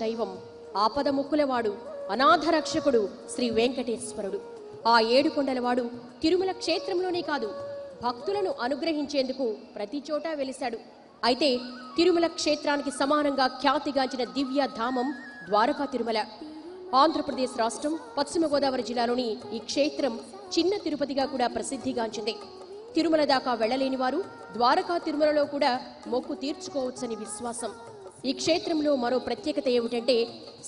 దైవం ఆపద ముక్కులవాడు అనాథ రక్షకుడు శ్రీ వెంకటేశ్వరుడు. ఆ ఏడుకొండలవాడు తిరుమల క్షేత్రంలోనే కాదు, భక్తులను అనుగ్రహించేందుకు ప్రతి చోట వెలిశాడు. అయితే తిరుమల క్షేత్రానికి సమానంగా ఖ్యాతిగాంచిన దివ్య ధామం ద్వారకా తిరుమల. ఆంధ్రప్రదేశ్ రాష్ట్రం పశ్చిమ గోదావరి జిల్లాలోని ఈ క్షేత్రం చిన్న తిరుపతిగా కూడా ప్రసిద్ధిగాంచింది. తిరుమల దాకా వెళ్లలేని వారు ద్వారకా తిరుమలలో కూడా మొక్కు తీర్చుకోవచ్చని విశ్వాసం. ఈ క్షేత్రంలో మరో ప్రత్యేకత ఏమిటంటే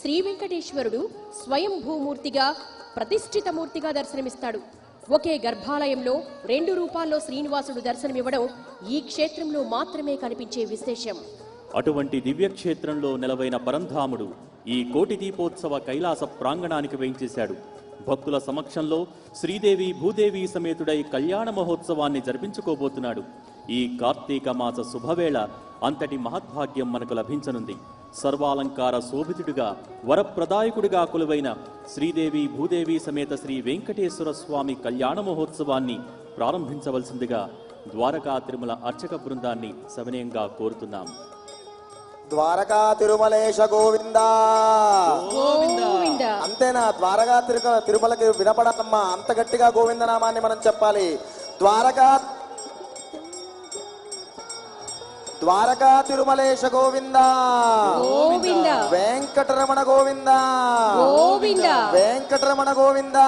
శ్రీ వెంకటేశ్వరుడు స్వయంభూమూర్తిగా ప్రతిష్ఠిత మూర్తిగా దర్శనమిస్తాడు. ఒకే గర్భాలయంలో 2 రూపాల్లో శ్రీనివాసుడు దర్శనమివ్వడం ఈ క్షేత్రంలో మాత్రమే కనిపించే విశేషం. అటువంటి దివ్యక్షేత్రంలో నెలవైన పరంధాముడు ఈ కోటి దీపోత్సవ కైలాస ప్రాంగణానికి వేయించేశాడు. భక్తుల సమక్షంలో శ్రీదేవి భూదేవి సమేతుడై కళ్యాణ మహోత్సవాన్ని జరిపించుకోబోతున్నాడు. ఈ కార్తీక మాస శుభవేళ అంతటి మహద్భాగ్యం మనకు లభించనుంది. సర్వాలంకార శోభితుడిగా వరప్రదాయకుడిగా కొలువైన శ్రీదేవి భూదేవి సమేత శ్రీ వెంకటేశ్వర స్వామి కళ్యాణ మహోత్సవాన్ని ప్రారంభించవలసిందిగా ద్వారకా తిరుమల అర్చక బృందాన్ని సవినయంగా కోరుతున్నాం. ద్వారకా తిరుమలేశ గోవిందా గోవిందా. అంతేనా? ద్వారకా తిరుమలకి వినపడమ్మా, అంత గట్టిగా గోవింద నామాన్ని మనం చెప్పాలి. ద్వారకా తిరుమలేశ గోవిందా గోవిందా. వెంకటరమణ గోవిందా గోవిందా. వెంకటరమణ గోవిందా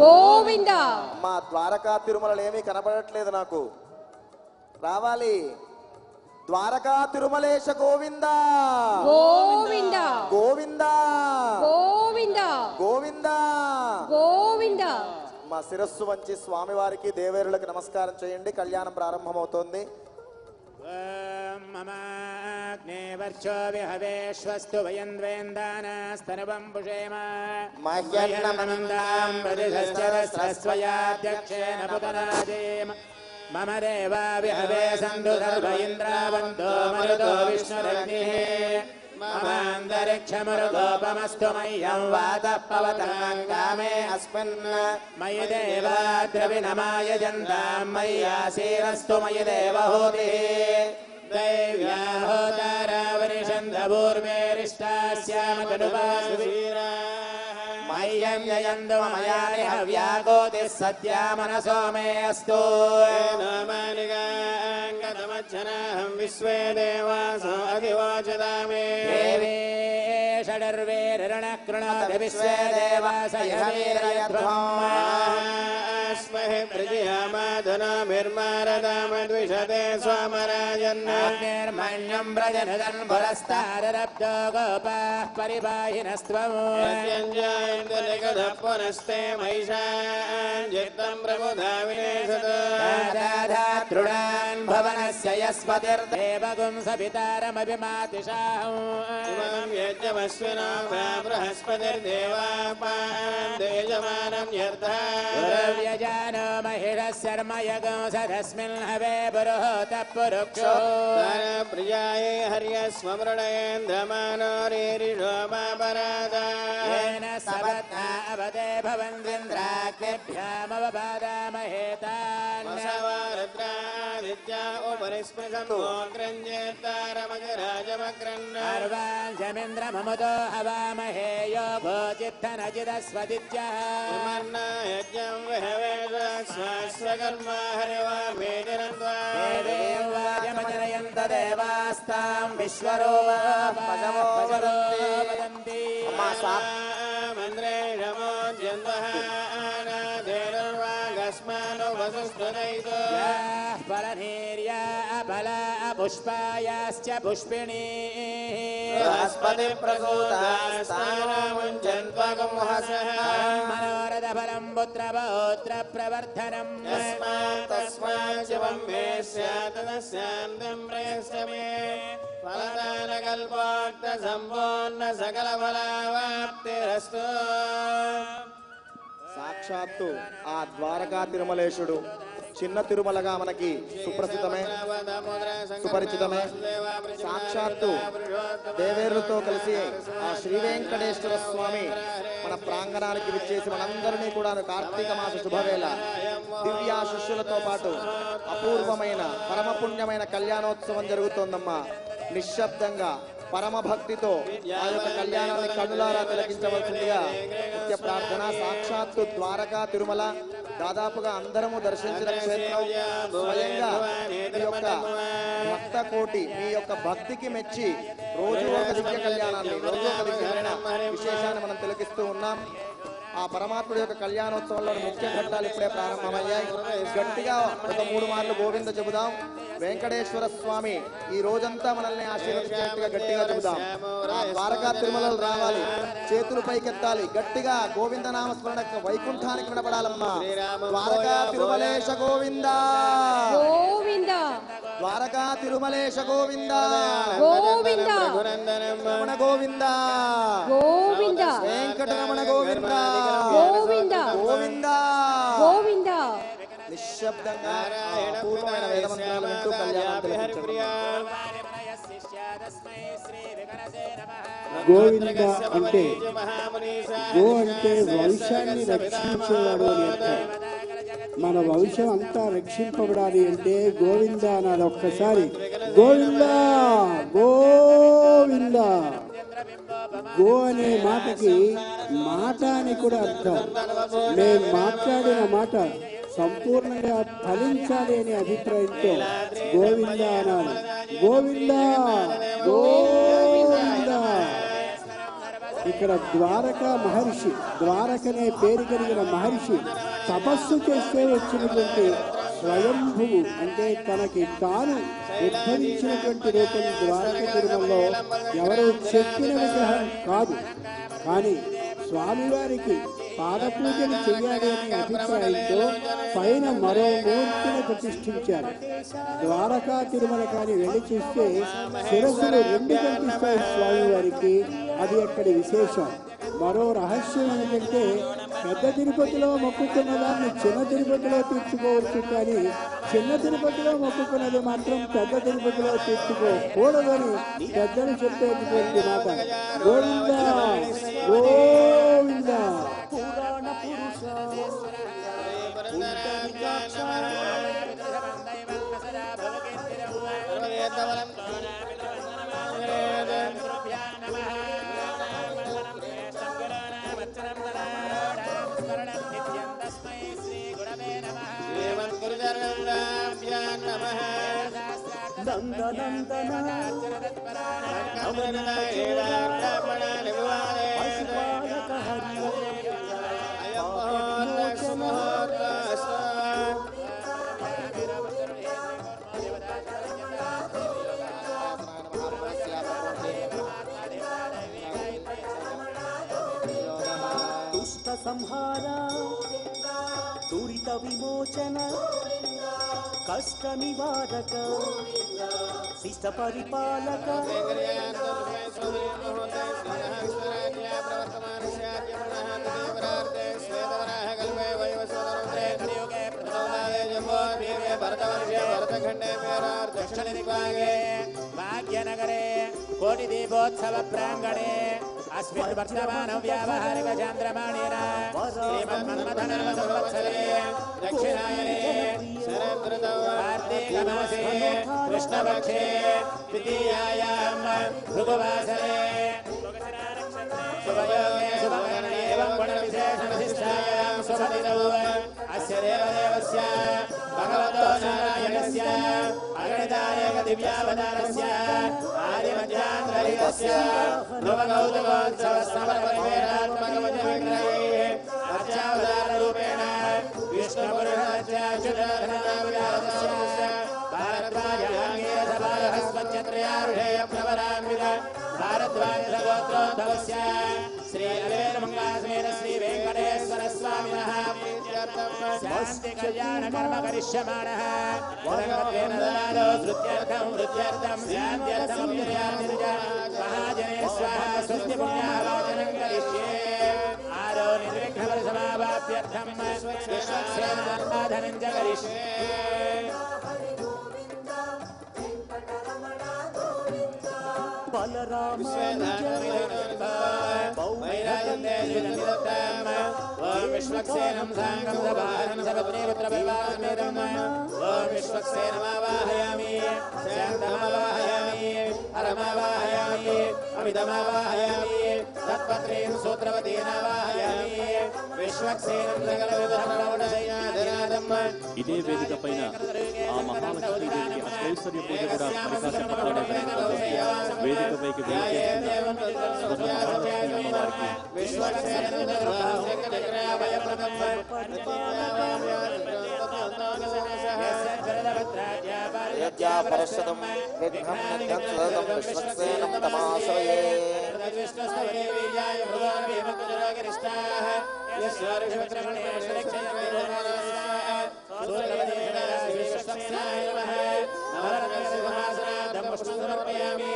గోవిందా. అమ్మా, ద్వారకా తిరుమలలో ఏమీ కనపడట్లేదు నాకు, రావాలి. ద్వారకా తిరుమలేశ గోవిందా గోవిందా. గోవిందా గోవిందా. గోవిందా గోవిందా. మా శిరస్సు వంచి స్వామివారికి దేవేరులకు నమస్కారం చేయండి. కళ్యాణం ప్రారంభమవుతోంది. మమాగ్నేవర్చో విహవేశ్వస్తు వయంద్వేందానాస్తనవం పుషేమ మహ్యన్నమనందాం ప్రతిశశ్చరస్రస్వయాధ్యక్షేణ పుతనాదేమ మమ దేవా విహవే సందు సర్వ ఇంద్రావంతో మరుతో విష్ణురగ్నిః మమాంతరిక్షమరుగోపమస్తు మహ్యం వాతః పవతాం కామే అస్మిన్ మయి దేవా ద్రవిణమాయజంతాం మయ్యాసీరస్తు మయి దేవహూతిః దైవ్యా హోతారావరిషంధభూర్వేరిష్టాస్యామతనుపాసువీరా మయ్యం యయందు మమయాని హవ్యాగోతిః సత్యా మనసో మే అస్తు నామానిగాంగతమచ్చనాహం విశ్వే దేవాసో అధివాచదామే దేవే షడర్వేరణకృణాది విశ్వే దేవాసయవీరయధ్వమ్మాస్మహి ప్రజయామాధునామిర్మారదామద్విషతే స్వామరాజన్నిర్మణ్యం వ్రజనదన్ పురస్తారరబ్దో గోపాః పరిపాహినస్త్వం పునస్తే మహిషాంజిత్తం ప్రబుధా వినేశతృణాన్ భవనస్య యస్పతిర్దేవగుం సపితారమభిమాతిషాం యజ్ఞమశ్వినో బృహస్పతిర్దేవాపాదేజమానం యర్థావ్యజానో మహిషశర్మయగం సదస్మిన్ హవే పురుహూతః పురుక్షో ప్రియాయే హర్యస్వమృణయేంద్రమానోరీరిషో మాపరాదాయేన సపత్నా అవదే భవంద్రింద్రాగ్నిభ్యామవపాదామహేతాన్ సవారుద్రాదిత్యా ఉపరిస్పృశంతో గ్రంజేత్తారమజరాజమగ్రన్నార్వాన్ జమింద్రమముదో హవామహే యో భోజిత్తనజిదస్వదిత్యః సుమన్నా యజ్ఞం విహవేశ్వస్వకర్మ హరివామేజనంత్వా దేవేం వాజమజనయంత దేవాస్తాం విశ్వరో పశవో వదంతి పుష్పాయాశ్చ పుష్పిణీ మనోరథ ఫలం పుత్ర పౌత్ర ప్రవర్ధనం ఫలదానకల్పోక్త సంపూర్ణ సకల ఫలవాప్తిరస్తు. సాక్షాత్తు ఆ ద్వారకా తిరుమలేశుడు చిన్న తిరుమలగా మనకి సుప్రసిద్ధమే, సుపరిచితమే. సాక్షాత్తు దేవేరులతో కలిసి ఆ శ్రీ వెంకటేశ్వర స్వామి మన ప్రాంగణానికి విచ్చేసి మనందరినీ కూడా కార్తీక మాస శుభవేళ దివ్యాశిష్యులతో పాటు అపూర్వమైన పరమపుణ్యమైన కళ్యాణోత్సవం జరుగుతోందమ్మా. నిశ్శబ్దంగా పరమ భక్తితో ఆ యొక్క కళ్యాణాన్ని కన్నులారా తిలకించవలసిందిగా ముఖ్య ప్రార్థన. సాక్షాత్తు ద్వారకా తిరుమల దాదాపుగా అందరము దర్శించిన క్షేత్రం. స్వయంగా మీ యొక్క భక్త కోటి మీ యొక్క భక్తికి మెచ్చి రోజు ఒక దివ్య కళ్యాణాన్ని, రోజు ఒక దివ్యమైన విశేషాన్ని మనం తిలకిస్తూ ఉన్నాం. ఆ పరమాత్ముడి యొక్క కళ్యాణోత్సవంలో ముఖ్య ఘట్టాలు ఇప్పుడే ప్రారంభమయ్యాయి. గట్టిగా ఒక 3 మార్లు గోవింద చెబుదాం. వెంకటేశ్వర స్వామి ఈ రోజంతా మనల్ని ఆశీర్వదించినట్టుగా గట్టిగా చెబుదాం. ఆ ద్వారకా తిరుమలలు రావాలి, చేతులు పైకెత్తాలి, గట్టిగా గోవింద నామస్మరణ వైకుంఠానికి వినపడాలమ్మా. ద్వారకా తిరుమలేశ గోవింద గోవింద, ద్వారకా తిరుమలేశ గోవింద గోవింద, రమణ గోవింద గోవింద, వెంకటరమణ గోవింద గోవింద, గోవింద గోవింద. నిశ్శబ్దంగా అపూర్వమైన వేదమంత్రాలు వింటూ కళ్యాణం తిలకించండి. గోవింద అంటే గో అంటే వంశాన్ని రక్షించేవాడు అని అర్థం. మన వంశం అంతా రక్షింపబడాలి అంటే గోవింద అనాలి. ఒక్కసారి గోవింద గోవింద. గో అనే మాటకి మాట అని కూడా అర్థం. మేము మాట్లాడిన మాట సంపూర్ణంగా ఫలించాలి అనే అభిప్రాయంతో గోవింద అనాలి. గోవింద గోవింద. ఇక్కడ ద్వారకా మహర్షి, ద్వారకనే పేరు కలిగిన మహర్షి తపస్సు చేస్తే వచ్చినటువంటి స్వయంభువు అంటే తనకి తాను ఉద్భవించినటువంటి రూపం ద్వారక తిరుమలలో ఎవరు చెప్పిన విగ్రహం కాదు. కానీ స్వామివారికి పాదపూజలు చేయాలి అనే అభిప్రాయంతో పైన మరో మూర్తిని ప్రతిష్ఠించారు. ద్వారకా తిరుమల కానీ వెళ్ళి చూస్తే శిరస్సులు 2 కనిపిస్తాయి స్వామివారికి. అది అక్కడి విశేషం. మరో రహస్యం ఏమిటంటే పెద్ద తిరుపతిలో మొక్కుకున్న దాన్ని చిన్న తిరుపతిలో తీర్చుకోవచ్చు, కానీ చిన్న తిరుపతిలో మొక్కుకున్నది మాత్రం పెద్ద తిరుపతిలో తీర్చుకోకూడదని పెద్దలు చెప్పేటువంటి మాట. గోవింద గోవింద. దుష్ట సంహార, దురిత విమోచన, కష్ట నివారక, శిష్ట పరిపాలక, భాగ్యనగరే కోటి దీపోత్సవ ప్రాంగణే अस्मिन् वर्तमान व्यावहारिक चान्द्रमाणेन श्रीमन्मन्मथनाम संवत्सरे दक्षिणायने शरदृतौ कार्तीकमासे कृष्णपक्षे द्वितीयायां भृगुवासरे शुभयोगे शुभकरणे एवं गुणविशेषणविशिष्टायां शुभदिनौ अस्य देवदेवस्य भगवतो नारायणस्य अगणितानेक दिव्यावतारस्य आदिमध्यान्तरहितस्य नवगौतमोत्सवस्तमपरिवेरात्मकवचविग्रहे अर्चावताररूपेण विष्णुपुरुषस्य भारद्वाजाङ्गीरसभारहस्पत्यत्रयारुषेयप्रवरान्वित भारद्वाजगोत्रोद्भवस्य श्री अवेरमङ्गासमेत श्री वेङ्कटेश्वर स्वामिनः शान्ति कल्याण कर्म करिष्यमाणः वरगत्वेन ददातो श्रुत्यर्थं वृद्ध्यर्थं शान्त्यर्थं महाजने स्वाहा स्वस्ति पुण्याः वाचनं करिष्ये आरो निर्विघ्नपरिसमावाप्त्यर्थं विश्वक्षेमाधनं च करिष्ये बलराम विश्वक्सेनं साङ्गं सभारं सपत्नीपुत्रपरिवारमेदम् ॐ विश्वक्सेनमावाहयामि शान्तमावाहयामि हरमावाहयामि अमितमावाहयामि तत्पत्नीं सूत्रवतीनावाहयामि विश्वक्सेनं सकलविधर्मणशय्याधिनाथम् ఇదే వేదిక పైన ఆ మహాలక్ష్మీదేవికి అష్టైశ్వర్య పూజ కూడా ప్రకాశింపబడే వేదికపైకి వేదిక అమ్మవారికి యజ్ఞాపరశతం విఘ్నం నిఘ్నం విశ్వక్సేనం తమాశ్రయే समर्पयामि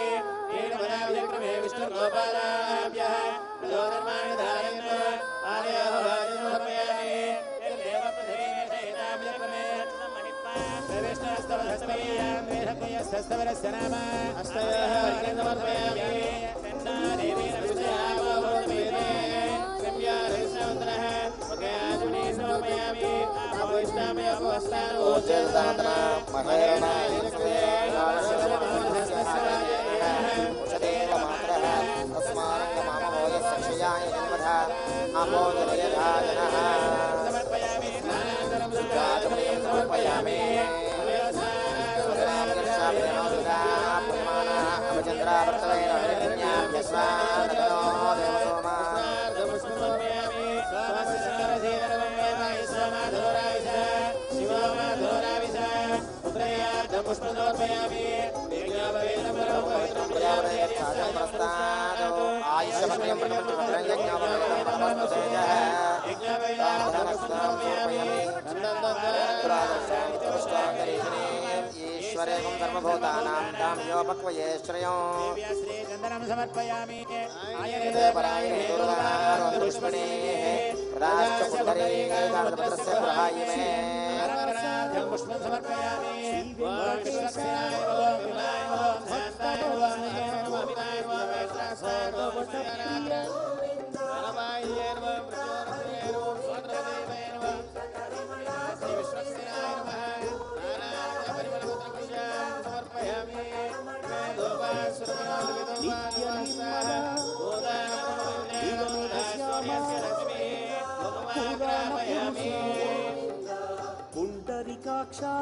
पुण्डरीकाक्षा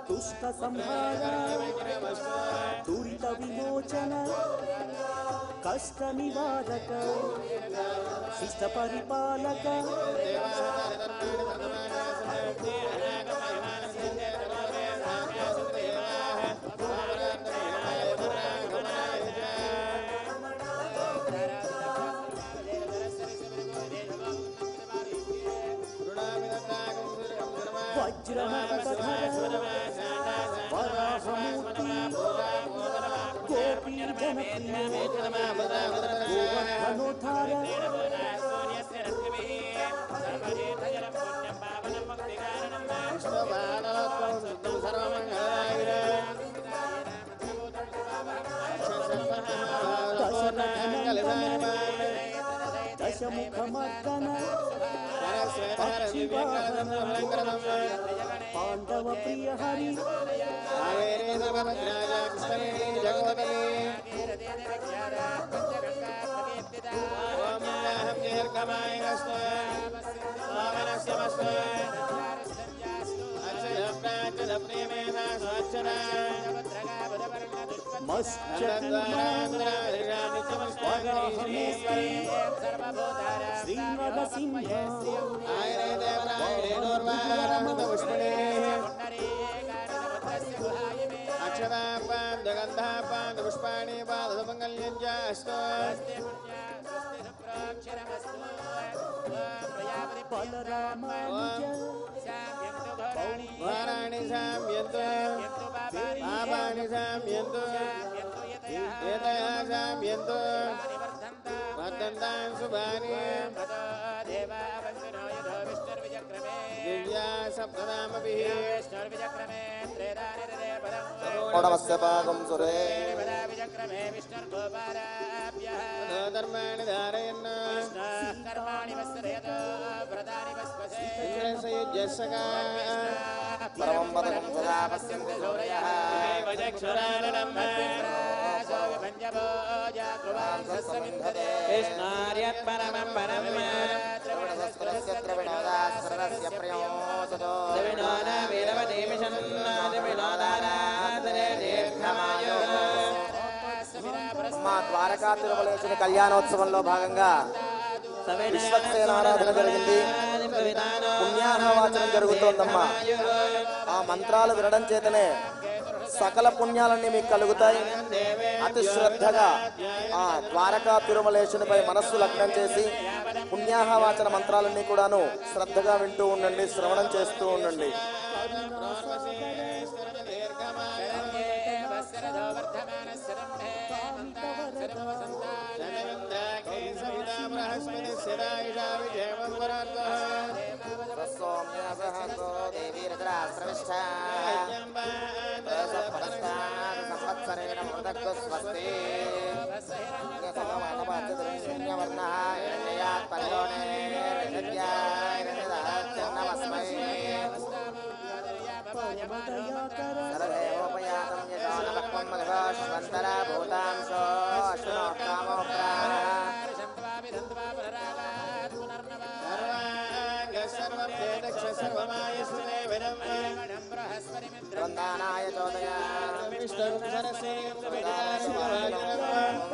दुष्ट संहार दुरित विमोचन कष्ट निवारक शिष्ट परिपालक वज्रमकुटधर वराहमूर्ति गोपी जनप्रिय गोवर्धनोद्धार दशमुखमर्दन पक्षिवाहन पांडव प्रिय हरि श्रीनरसिंह బలరామానుజ వారాణి శామ్యంతు పాపాని శామ్యంతు ఏతయా శామ్యంతు వర్ధంతాన్ శుభాని దివ్యా సప్తనామభిః షోడశస్య పాకం సురే ధర్మాణి ధారయన్ ఇంద్రసయుజ్యస్సకా పరమం పదకం సదా పశ్యంతి సూరయః కృష్ణార్యత్ పరమం పరం శ్రవణస్య వినోదాస్రస్య ప్రియోసతో వినోద వీరవదే మిషన్నాద వినోదారాధనే దీర్ఘమాయు. మా ద్వారకా తిరుమలేశుని కళ్యాణోత్సవంలో భాగంగా విశ్వక్సేనారాధన జరిగింది. పుణ్యాహవాచనం జరుగుతోందమ్మా. ఆ మంత్రాలు వినడం చేతనే సకల పుణ్యాలన్నీ మీకు కలుగుతాయి. అతి శ్రద్ధగా ఆ ద్వారకా తిరుమలేశునిపై మనస్సు లగ్నం చేసి పుణ్యాహవాచన మంత్రాలన్నీ కూడాను శ్రద్ధగా వింటూ ఉండండి, శ్రవణం చేస్తూ ఉండండి.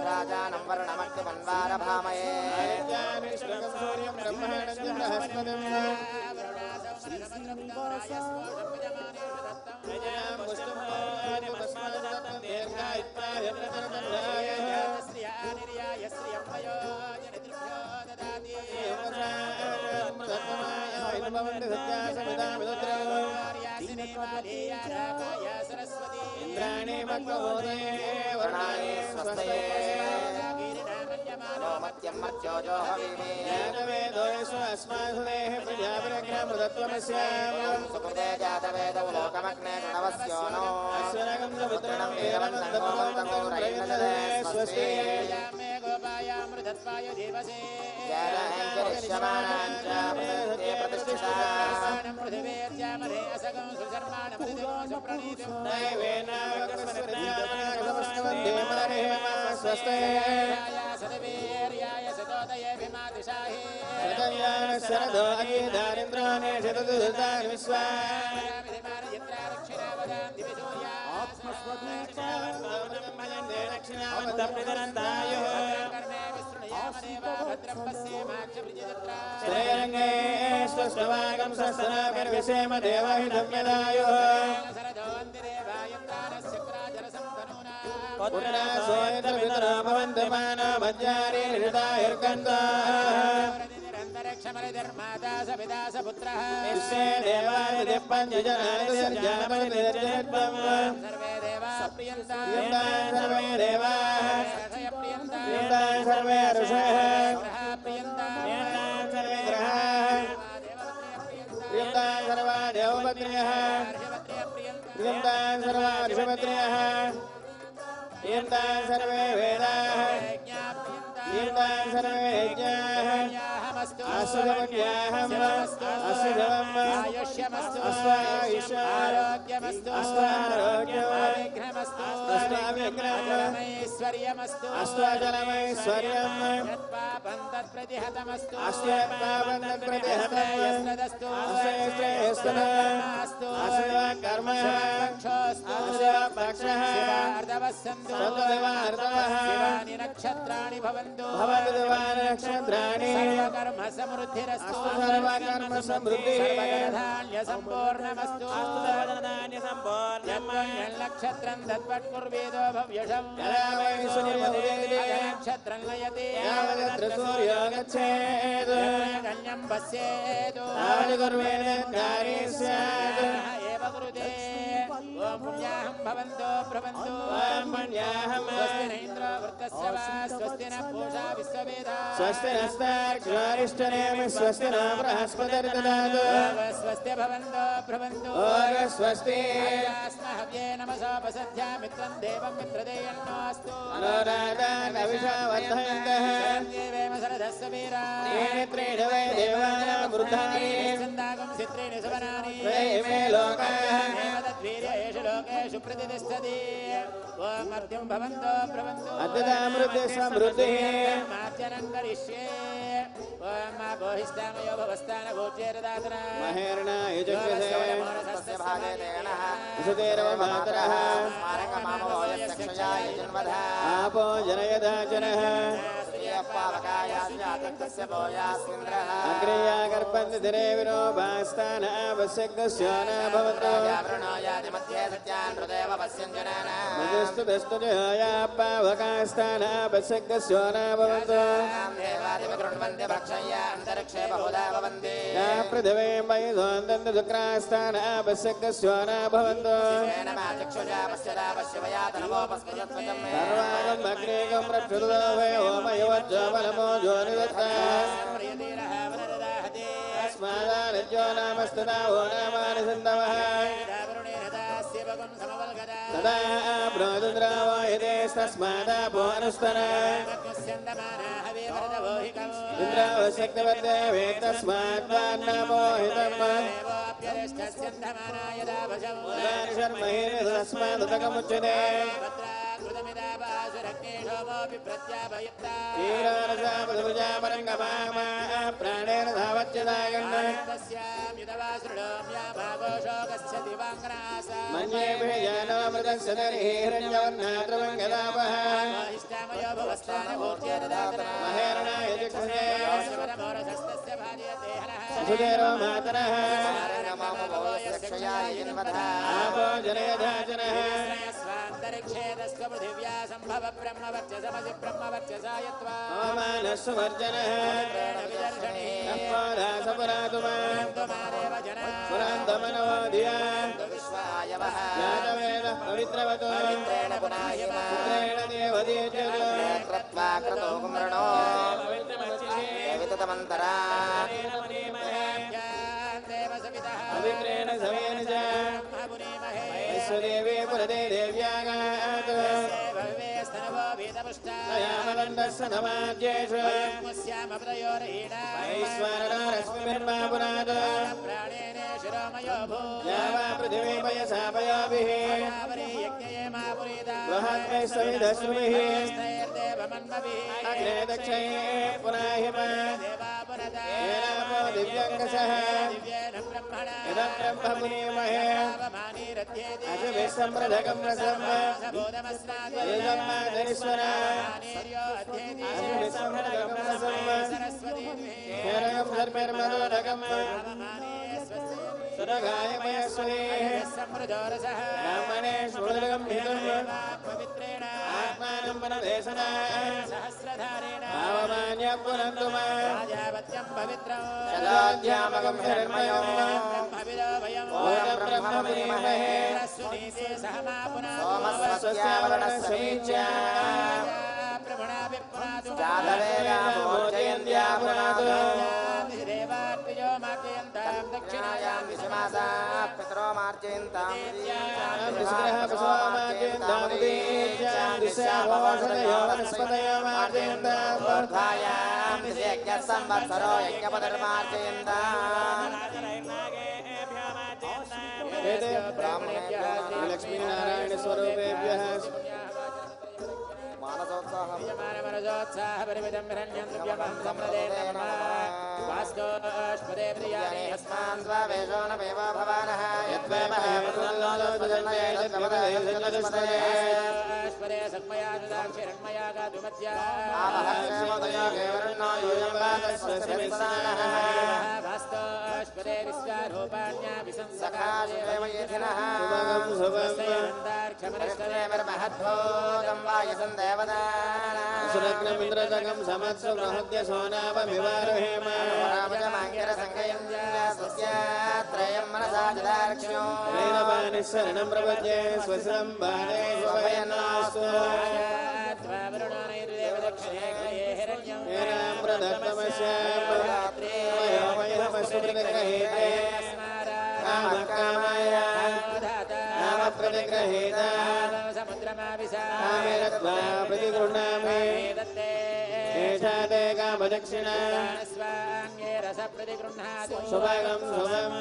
రాజానం వర్ణమగ్నిమన్వారభామయే ఇంద్రాణి భక్తోదే వర్ణాని స్వస్తయే మత్యం మత్యోజో హవిమే వేదోయసు అస్మాసుదేహ ప్రజాపరగ్రమృతత్వమస్యాం సుకృతే జాతవేదౌ లోకమగ్నే గుణవస్యోనో అస్వరగం సముద్రం దేవంతంగోరైనదే స్వస్తి యామే గోపాయామృతత్వాయ దేవసే జయహంకరిష్యమానాంచ ప్రతిష్ఠితే ప్రతిష్ఠితాం పృథివేర్యామరే అసగం సుశర్మాణం ప్రణీతం దైవేన స్వస్తే సదవీర్యాయ సదోదయే విమాదిశాహి సదయాన శరదో అగే దారింద్రానే శతదుదాని విశ్వా విధిమార్యత్రారక్షిణావదాం దివిసూర్యా ఆత్మస్వరూపామజందే దక్షిణావదప్రదనందాయో కర్మే విష్ణుయామదేవ భద్రం పశ్యేమాక్ష ప్రియజత్రా శ్రేయంగే స్వస్వవాగం సహస్రాకర్విషేమ దేవహితమ్యదాయో శరదో అంతిరేవాయత్రానస్య ప్రాజలసంతనూనా పుత్రాసోయతమితరో భవంతమానో మజ్జారే హృదాయర్కందా నిరంతరక్షమరిధర్మాతా సవిదాస పుత్రః విశ్వే దేవాదితి పంచజనాని సర్జానపరినిర్జనత్వం సర్వే దేవా ప్రియంతాం సర్వే దేవాః ప్రియంతాం సర్వే ఋషయః ప్రియంతాం సర్వే గ్రహాః ప్రియంతాం సర్వా దేవపత్న్యః ప్రియంతాం సర్వా ఋషపత్న్యః ప్రియంతాం సర్వే వేదాః ప్రియంతాం సర్వే యజ్ఞాః అస్వమన్యాహం అస్వజవం ఆయుష్యమస్తు ఆరోగ్యమస్తు ఆరోగ్యమస్తు అష్టవిఘ్నమైశ్వర్యమస్తు అష్టజలమైశ్వర్యం యత్పాపం తత్ప్రతిహతమస్తు అష్టపాపం తత్ప్రతిహతం యస్నదస్తు అష్టయస్త్రయస్తు అస్య కర్మ दक्षः अर्धवस्सन्तु शिवानि नक्षत्राणि भवन्तु नक्षत्राणि सर्वकर्म समृद्धिरस्तु सर्वकर्म समृद्धिः सर्वधान्य सम्पूर्णमस्तु नक्षत्रं तद्वत्कुर्वेदो भव्यशम् नक्षत्रं नयते यावदत्र सूर्यो गच्छेत् कन्यं पश्येत् कार्ये स्यात् एव कुरुते ॐ पुण्याहं भवन्तो प्रवन्तो स्वस्ति न इन्द्रो वृत्तस्य वा स्वस्ति न पूषा विश्ववेदा स्वस्ति नस्ताक्षरिष्टनेमि स्वस्ति न बृहस्पतिर्ददातु स्वस्ति भवन्तो प्रवन्तो स्वस्ति स्महव्ये नमसोपसद्ध्या मित्रं देवं मित्रदेयन्नोऽस्तु अनुराधानविषावर्धयन्तः देवेम सरधस्य वीरा त्रीणि वै देवानामृतानि छन्दागं चित्रेणि सुवनानि त्रयमे लोकाः तद्वीर्येषु लोकेषु प्रतिष्ठति ॐ मर्त्यं भवन्तो प्रवन्तो अद्यतामृते समृद्धिः मार्जनं करिष्ये ॐ मा बोहिष्ठामयो भवस्तानभूत्येरदातरा महेर्णा यजग्रसे वसुदेरवमातरः आपो जनयदाचनः अग्रेया गर्भन्ति दिने विनोभास्तान आवश्यकस्य न भवतो मधुस्तु बेस्तु जया पावकास्तान आवश्यकस्य न भवतो या पृथिवे वैधोन्दन्त शुक्रास्तान आवश्यकस्य न भवतो सर्वागं अग्नेकं रक्षुतो वै होमयवज्जवलमो ज्योनिदत्ता अस्मादानज्यो नामस्तदा वो नामानि सन्तवः तदा ब्रोदुद्रावायतेस्तस्मादापो अनुस्तन इन्द्रावशक्तिवद्देवे तस्माद्वान्नमोहितम् शर्महिर्तस्मादुदकमुच्यते प्राणेन धावच्यदागण्ड मन्येभि जानमृतस्य हिरण्यवर्णाद्रवङ्गदापः महेरणाय जिक्षसे सुदेरो मातरः आपो जनयदाचनः पृथिव्या सम्भव ब्रह्मवर्चसमसि ब्रह्मवर्चसायत्वा ओमानस्सुवर्जनः पुरान्तमनो धिया जातवेदः पवित्रवतो पुत्रेण पवित्रेण सवेन च विश्वदेवे पुरते देव्यागात् यामदण्डस्य नमाद्येषु वैश्वानरश्मिर्मापुरात् यावा पृथिवी पयसा पयोभिः बृहद्वैश्वविदश्मिः अग्ने दक्षये पुनाहिम येनापो दिव्यङ्गसः इदं ब्रह्म पुनीमहे अशुभिः सम्प्रधकं रसम् इदं मातरीश्वरा अशुभिः सम्प्रधकं रसम् हेरकं धर्मिर्मदोदकम् सुरगाय मयस्वदेः ब्राह्मणे स्फुरदकं हितम् आत्मानं वनदेशना भावमान्य पुनन्तु मा शताध्यामकं हिरण्मयम् ओदं ब्रह्म पुनीमहे सोमस्वस्यावरणसमीच्या मोचयन्त्या पुनातु दक्षिणायां विषमासा पितरो मार्जयन्तां विष्ग्रह पुष्पमार्जयन्तां दीर्घां दिशावोषधयो वनस्पतयो मार्जयन्तां वर्धायां यज्ञः संवत्सरो यज्ञपतिर्मार्जयन्तां लक्ष्मीनारायण स्वरूपेभ्यः मानसोत्साहः परिमितं हिरण्यं द्रव्यमहं सम्प्रदेन नमः वास्तोष्पदे प्रियाणि अस्मान् स्वावेशो न वेव भवानः यद्वैमहे సురగ్నమింద్రజగం సమత్సు ప్రహృద్య సోనాపమివారహేమ త్రయం మనసా జదార్క్ష్ణో నైనపాని శరణం ప్రపద్యే స్వశిరం బాణే శుభయన్నాస్తు ఏనాం ప్రదత్తమస్యామయోమయమస్తు ప్రతిగ్రహీతే కామకామాయ నామ ప్రతిగ్రహీత కామేరత్వా ప్రతిగృహ్ణామి ఏషాతే కామదక్షిణ శుభగం శుభం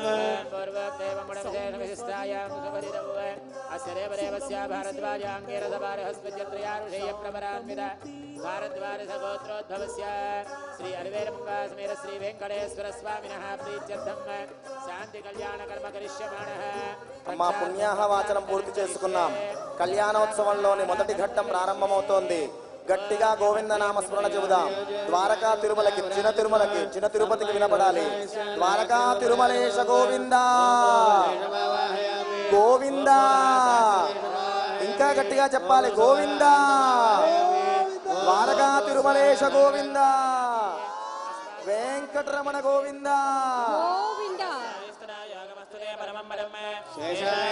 శ్రీ అలివేలంబాసమేర శ్రీ వెంకటేశ్వర స్వామినః ప్రీత్యర్థం శాంతి కళ్యాణ కర్మ కరిష్యమాణః. మా పుణ్యాహవాచనం పూర్తి చేసుకున్నాం. కళ్యాణోత్సవంలోని మొదటి ఘట్టం ప్రారంభమవుతోంది. గట్టిగా గోవింద నామ స్మరణ చెబుదాం. ద్వారకా తిరుమలకి చిన్న తిరుపతికి వినపడాలి. ద్వారకా తిరుమలేశ గోవింద గోవింద. ఇంకా గట్టిగా చెప్పాలి గోవింద. ద్వారకా తిరుమలేశ గోవింద వెంకటరమణ గోవింద.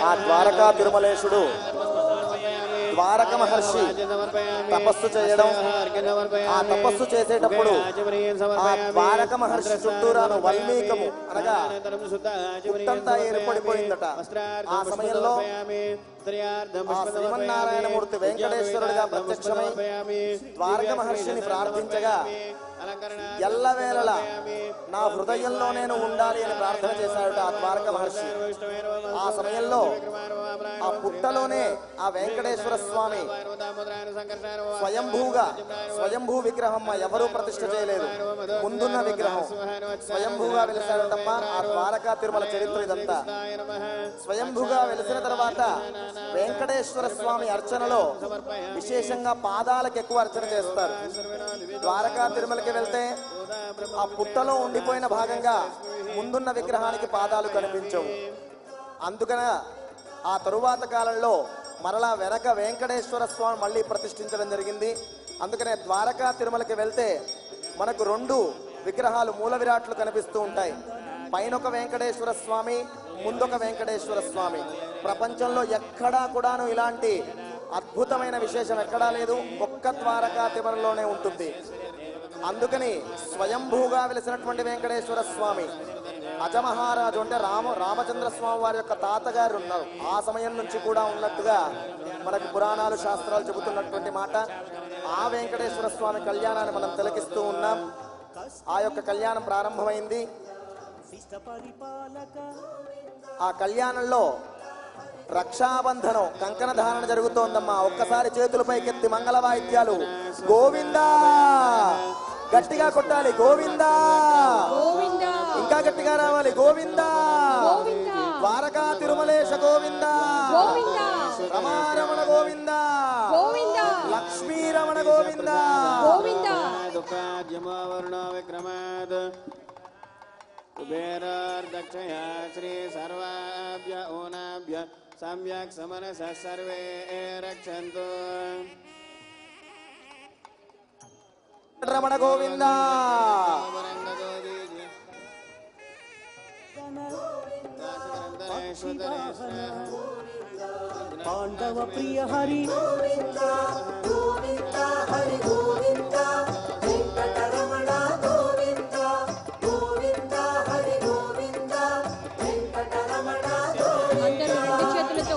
ఆ ద్వారకా తిరుమలేశుడు ద్వారక మహర్షి తపస్సు చేయడం, ఆ తపస్సు చేసేటప్పుడు ఆ ద్వారక మహర్షి చుట్టూరాను వల్మీకము అనగా పుట్టంతా ఏర్పడిపోయిందట. ఆ సమయంలో ఆ శ్రీమన్నారాయణమూర్తి వెంకటేశ్వరుడిగా ప్రత్యక్షమై ద్వారక మహర్షిని ప్రార్థించగా ఎల్లవేళలా నా హృదయంలో నేను ఉండాలి అని ప్రార్థన చేశాడు ఆ ద్వారక మహర్షి. ఆ సమయంలో ఆ పుట్టలోనే ఆ వెంకటేశ్వర స్వామి స్వయంభూ విగ్రహం ఎవరూ ప్రతిష్ఠ చేయలేదు. ముందున్న విగ్రహం స్వయంభూగా వెలిసాడటమ్మా. ఆ ద్వారకా తిరుమల చరిత్ర ఇదంతా. స్వయంభూగా వెలిసిన తర్వాత వెంకటేశ్వర స్వామి అర్చనలో విశేషంగా పాదాలకు ఎక్కువ అర్చన చేస్తారు. ద్వారకా తిరుమలకి వెళ్తే ఆ పుట్టలో ఉండిపోయిన భాగంగా ముందున్న విగ్రహానికి పాదాలు కనిపించవు. అందుకన ఆ తరువాత కాలంలో మరలా వెనక వెంకటేశ్వర స్వామి మళ్ళీ ప్రతిష్ఠించడం జరిగింది. అందుకనే ద్వారకా తిరుమలకి వెళ్తే మనకు రెండు విగ్రహాలు మూల విరాట్లు కనిపిస్తూ ఉంటాయి. పైన ఒక వెంకటేశ్వర స్వామి, ముందొక వెంకటేశ్వర స్వామి. ప్రపంచంలో ఎక్కడా కూడాను ఇలాంటి అద్భుతమైన విశేషం ఎక్కడా లేదు. ఒక్క ద్వారకా తిరుమలలోనే ఉంటుంది. అందుకని స్వయంభూగా వెలిసినటువంటి వెంకటేశ్వర స్వామి అజమహారాజు అంటే రామచంద్ర స్వామి వారి యొక్క తాతగారు ఉన్నారు. ఆ సమయం నుంచి కూడా ఉన్నట్టుగా మనకు పురాణాలు శాస్త్రాలు చెబుతున్నటువంటి మాట. ఆ వెంకటేశ్వర స్వామి కళ్యాణాన్ని మనం తిలకిస్తూ ఉన్నాం. ఆ యొక్క కళ్యాణం ప్రారంభమైంది. ఆ కళ్యాణంలో రక్షాబంధనం కంకణ ధారణ జరుగుతోందమ్మా. ఒక్కసారి చేతులపైకెత్తి మంగళ వాయిద్యాలు గోవిందా గట్టిగా కొట్టాలి. గోవిందా ఇంకా గట్టిగా రావాలి. గోవిందా ద్వారకా తిరుమలేశ గోవిందా రమారమణ గోవిందా లక్ష్మీరమణ గోవిందా విక్రమాద్ కుబేరార్దక్షయ శ్రీ సర్వాభ్య ఓనాభ్య సమ్యక్ సమనస సర్వే రక్షంతు. రమణ గోవిందా పాండవ ప్రియ హరి అందరూ రెండు చేతులతో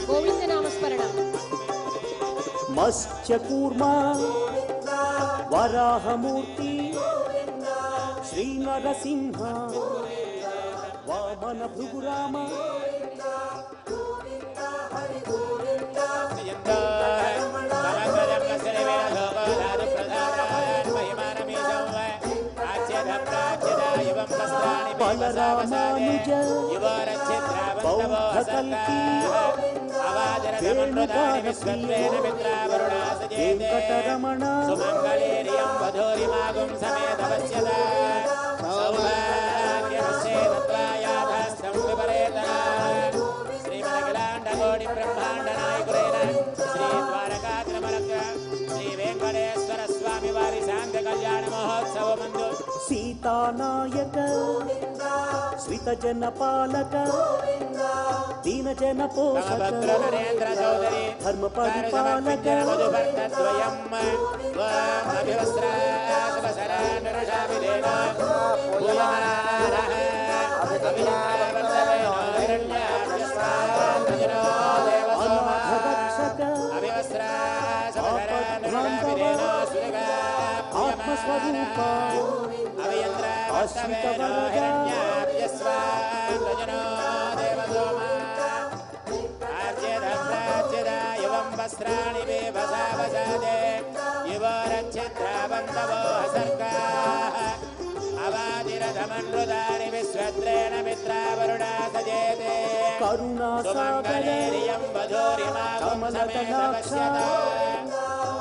గోవింద నామస్మరణ. మత్స్యకూర్మ వరాహమూర్తి శ్రీ నరసింహ వామన భృగురామ బలరామానుజ బౌద్ధకల్కి వెంకటరమణ సుమంగళీర్యం వధూరిమాగం సమేతవస్యదా సౌభాగ్యమస్యేదత్వాయాధాస్తం విపరేతనా శ్రీమదఖిలాండకోటి బ్రహ్మాండ నాయకుడైన శ్రీ ద్వారకాద్రమరక శ్రీ వెంకటేశ్వర స్వామి వారి శాంత కళ్యాణ మహోత్సవమందు సీతానాయక శ్రీతజన పాలక దీనజన పోషక నరేంద్ర చౌదరి ధర్మ పరిపాలక మధుభర్తద్వయం అభివస్త్రాశుభశరానుషాభిదేవ అనాథరక్షక ఆత్మస్వరూప ఆశ్రిత వరద వస్త్రాణి వసావసాదే యువరక్షిద్రావంతవో హసర్గాః అవాదిరథమన్రుదాని విశ్వత్రేణ మిత్రావరుణా సజేతే సుమంగళేరియం వధూరిమాగం సమేతవస్యదా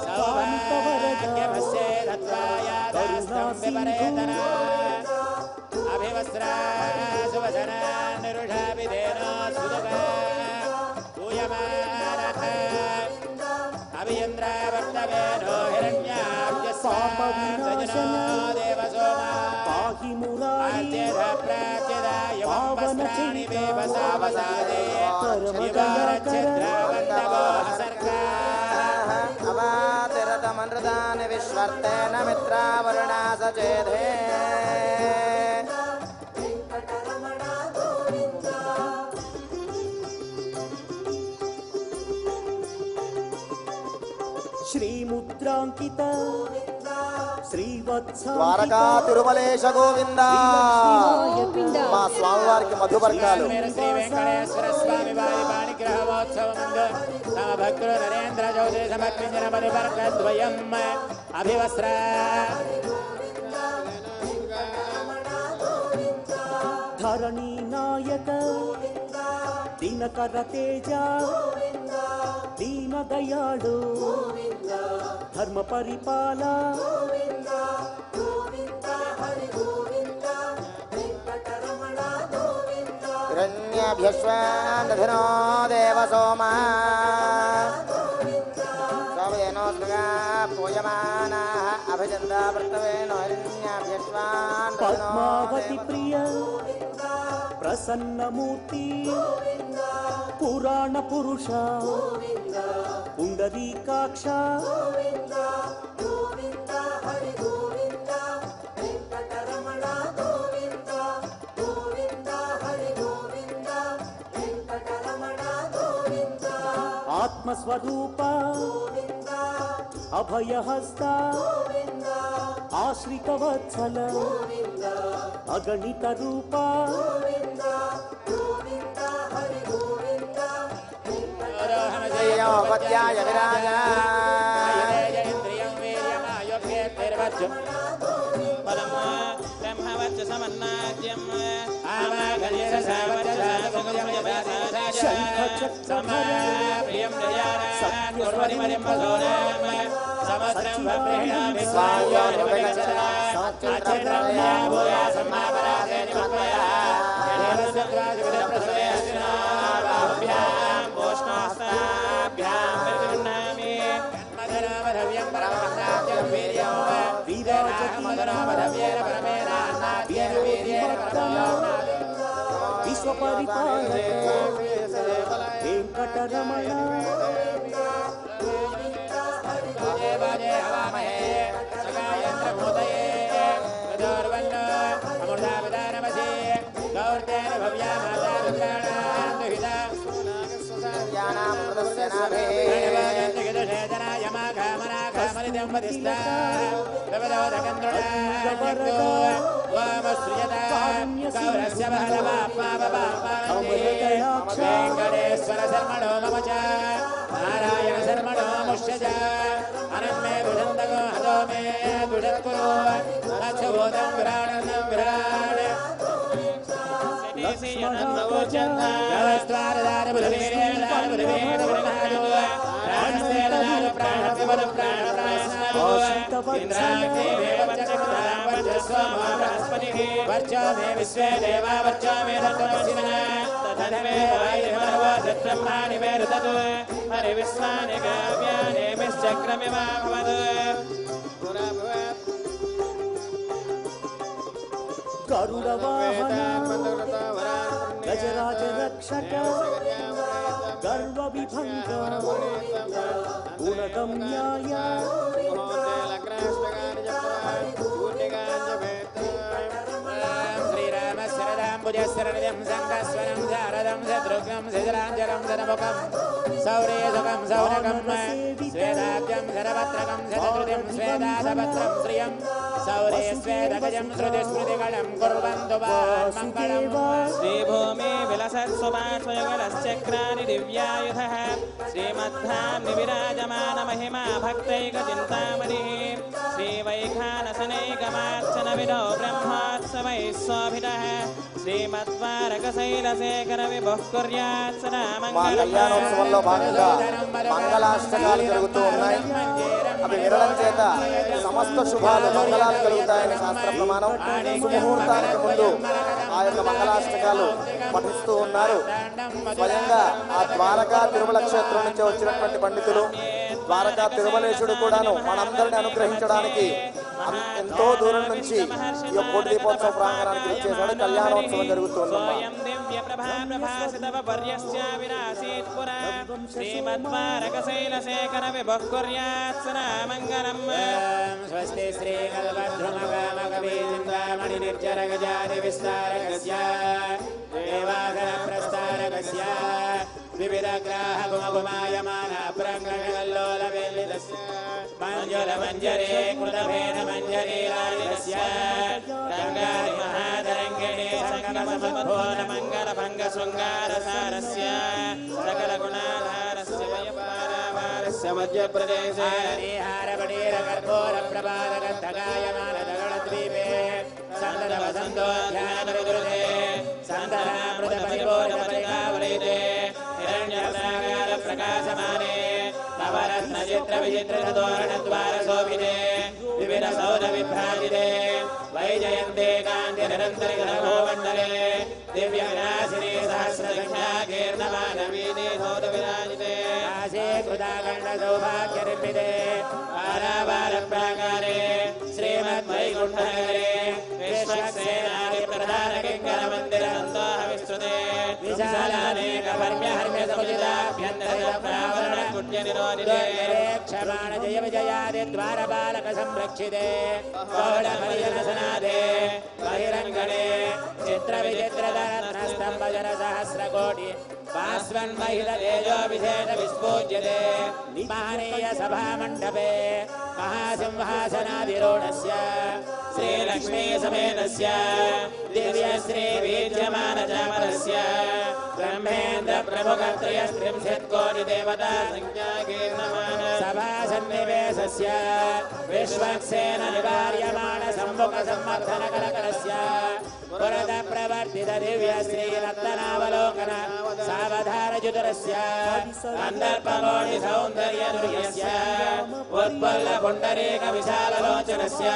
సౌభాగ్యమస్యేదత్వాయాదాస్తం విపరేతనా అభివస్త్రాశుభశనాన్నిరుషాభిధేనో సుదుగా పూయమానః అభియంద్రావర్తవేనో హిరణ్యాభ్యస్వామజనో దేవసోమా పాహి మురారి పావన చైతవసావసాదే యువరక్షిద్రావంతవో హసర్గాః అవాతిరథమనృతాని విశ్వర్తేన మిత్రావరుణా సచేదే శ్రీముద్రాంకిత శ్రీవత్స ద్వారకా తిరుమలేశ గోవింద మా స్వామివారికి మధువర్గాలు శ్రీ వెంకటేశ్వర స్వామి వారి పాణిగ్రహ మహోత్సవమందు తమ భక్తులు నరేంద్ర చౌదరి సమర్పించిన మధువర్గద్వయం అభివస్త్ర ధరణీ నాయక దినకర తేజ దీన దయాళు ధర్మ పరిపాల హిరణ్యాభ్యశ్వాందధినో దేవసోమా సోమయేనో స్మృగా పూయమానాః అభిచంద్రావర్తవేనో పద్మావతి ప్రియ ప్రసన్నమూర్తి పురాణ పురుష పుండరీకాక్ష ఆత్మస్వరూప అభయహస్త ఆశ్రిత వత్సల అగణిత రూప పద్యాయ విరాజ ఇంద్రియం వీర్యమాయోగ్యేర్వచ్చు పరమా బ్రహ్మవచ్చ సమన్నాద్యం ప్రియం సమస్తం విశ్వపరిపాలక వెంకటరమణ వెంకటేశ్వర శర్మణో మమ చ నారాయణ శర్మణో ముష్యజ అనన్మే దుషంతగో హతో మే దుషత్కురో అచ్చబోధం విరాణం విరాట్ वर्चो मे विश्वे देवा वर्चो मे रत्नमसिनः तथमे ब्रह्माणि मे ऋततु हरिविश्वानि काव्यानि मिश्चक्रमिवा भवतु गरुडवाहन गजराज रक्षक गर्वविभंग गुणगम्याय श्रीरामस्वरदाम्बुजस्वरनिधं सङ्गस्वरं शारदं शत्रुघ्नं शिजराञ्जलं शतमुखं सौरेशुकं सौनकं श्वेदाब्जं शरभद्रकं शतकृतिं श्वेदासभद्रं श्रियं सौरे श्वेदगजं श्रुतिस्मृतिगणं कुर्वन्तु मङ्गलम् श्रीभूमि विलसत्सुभास्वयुगलश्चक्राणि दिव्यायुधः श्रीमद्धाम्नि विराजमानमहिमा भक्तैकचिन्तामणिः श्रीवैखानसनैकमार्चनविदो ब्रह्मोत्सवैः शोभितः శ్రీమద్వారకశైలశేఖర విభుః కుర్యాత్ సదా మా కళ్యాణోత్సవంలో భాగంగా మంగళాష్టకాలు జరుగుతూ ఉన్నాయి. అవి వినడం చేత సమస్త శుభాలు మంగళాలు కలుగుతాయని శాస్త్ర ప్రమాణం. సుముహూర్తానికి ముందు ఆ యొక్క మంగళాష్టకాలు పఠిస్తూ ఉన్నారు. స్వయంగా ఆ ద్వారకా తిరుమల క్షేత్రం నుంచి వచ్చినటువంటి పండితులు, ద్వారకా తిరుమలేశుడు కూడాను మనందరిని అనుగ్రహించడానికి ఎంతో దూరం నుంచి ఈ యొక్క కోటి దీపోత్సవ ప్రాంగణానికి వచ్చేసాడు. కళ్యాణోత్సవం జరుగుతుందమ్మా. స్వస్తి శ్రీ కల్పద్రుమకామకవీంద్రామణి నిర్జర గజాది విస్తారకస్య దేవాగణ ప్రస్తారకస్య వివిధ గ్రాహ గుమగుమాయమాన ప్రాంగణకల్లోల వెల్లిదస్య మంజుల మంజరే కృతభేద మంజరీ లాలిదస్య గంగారి మహాతరంగిణి సంగమసమద్భోన మంగళ భంగ శృంగార సారస్య సకల గుణాధారస్య వయపారావారస్య మధ్యప్రదేశే హరిహారబడీర కర్పూర ప్రభాత గంధగాయమాన దగళ ద్వీపే సందర వసంతో ధ్యాన విదురుదే సందరామృత పరిపూర్ణ పరికావరైతే హిరణ్యసాగర ప్రకాశమానే నవరత్న చిత్ర విచిత్ర తోరణ ద్వార శోభితే వివిధ సౌర విభ్రాజితే వైజయంతే కాంతి నిరంతరి గ్రహో మండలే దివ్య వినాశిని సహస్ర సంఖ్యా కీర్ణమానవీనే సౌద విరాజితే ఆశే కృతాఖండ సౌభాగ్య నిర్మితే పారావార ప్రాకారే శ్రీమద్ వైకుంఠనగరే విశ్వక్సేనాది ప్రధాన కింకర మందిర సంతోహ విస్తృతే విశాలానేక పర్మ్య హర్మ్య సముచితాభ్యంతర ప్రావరణ కుట్య నిరోధితే క్షమాణ జయ విజయాది ద్వారపాలక సంరక్షితే గౌడ పరిజన సనాదే బహిరంగణే చిత్ర విచిత్రధర స్తంభ జన సహస్ర కోటి పాస్వన్ మహిళ తేజో విశేష విస్ఫూజ్యతే మహనీయ సభా మండపే మహాసింహాసనాధిరూఢస్య శ్రీలక్ష్మీ సమేతస్య దివ్య శ్రీ వీర్యమాన చామరస్య బ్రహ్మేంద్ర ప్రముఖత్రయ త్రింశత్కోటి దేవతా సంఖ్యా కీర్ణమాన సభా సన్నివేశస్య విశ్వక్సేన నివార్యమాణ సమ్ముఖ సమ్మర్ధన కరకరస్య పురద ప్రవర్తిత దివ్య శ్రీ రత్నావలోకన సావధాన చతురస్య అందర్పకోటి సౌందర్య దుర్యస్య ఉత్పల్ల పుండరీక విశాలలోచనస్య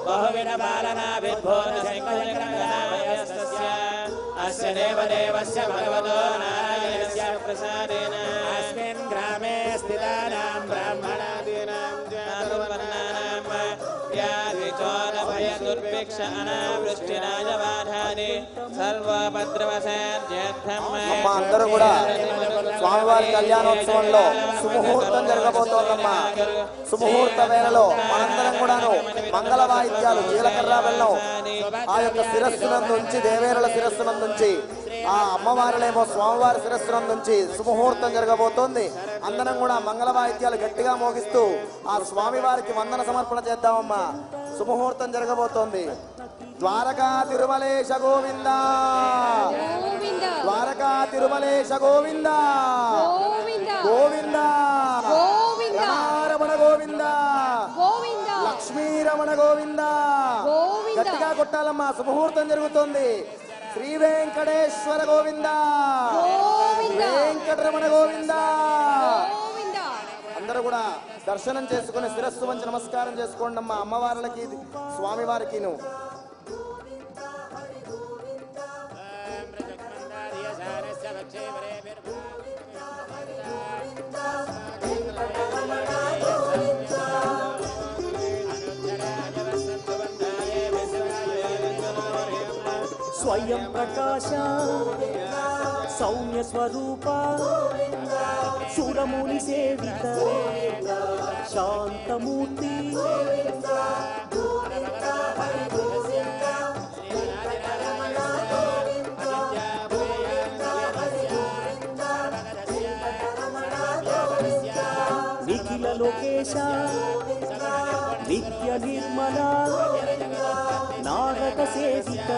బహువిధ పాలనా విద్భోత శంకరకరకరామయస్తస్య అస్య దేవదేవస్య భగవతో నారాయణస్య ప్రసాదేన అస్మిన్ గ్రామే స్థితానాం బ్రాహ్మణాదీనాం జాతవర్ణానాం వ్యాధి చోర భయ దుర్భిక్ష అనావృష్టిరాజబాధాని సర్వభద్రవశాద్యర్థం అమ్మా అందరూ కూడా స్వామివారి కళ్యాణోత్సవంలో సుముహూర్తం జరగబోతోందమ్మా. సుముహూర్త వేళలో మనందరం కూడాను మంగళ వాయిద్యాలు జీలకర్ర బెల్లం ఆ యొక్క శిరస్సునందుంచి దేవేరుల శిరస్సునందుంచి ఆ అమ్మవారులేమో స్వామివారి శిరస్సునందుంచి సుముహూర్తం జరగబోతోంది. అందరం కూడా మంగళ వాయిద్యాలు గట్టిగా మోగిస్తూ ఆ స్వామివారికి వందన సమర్పణ చేద్దామమ్మా. సుముహూర్తం జరగబోతోంది. ద్వారకా తిరుమలేశ గోవింద, ద్వారకా తిరుమలేశ గోవింద, గోవింద రమణ గోవింద, లక్ష్మీ రమణ గోవింద. గట్టిగా కొట్టాలమ్మా. సుముహూర్తం జరుగుతుంది. శ్రీ వెంకటేశ్వర గోవింద, గోవింద. వెంకటరమణ గోవింద. గోవింద. అందరూ కూడా దర్శనం చేసుకుని శిరస్సు వంచి నమస్కారం చేసుకోండి అమ్మా అమ్మవార్లకి స్వామివారికి. నువ్వు స్వయం ప్రకాశ సౌమ్య స్వరూప సురముని సేవిత శాంతమూర్తి నిఖిల లోకేశ నిత్య నిర్మల నారద సేవిత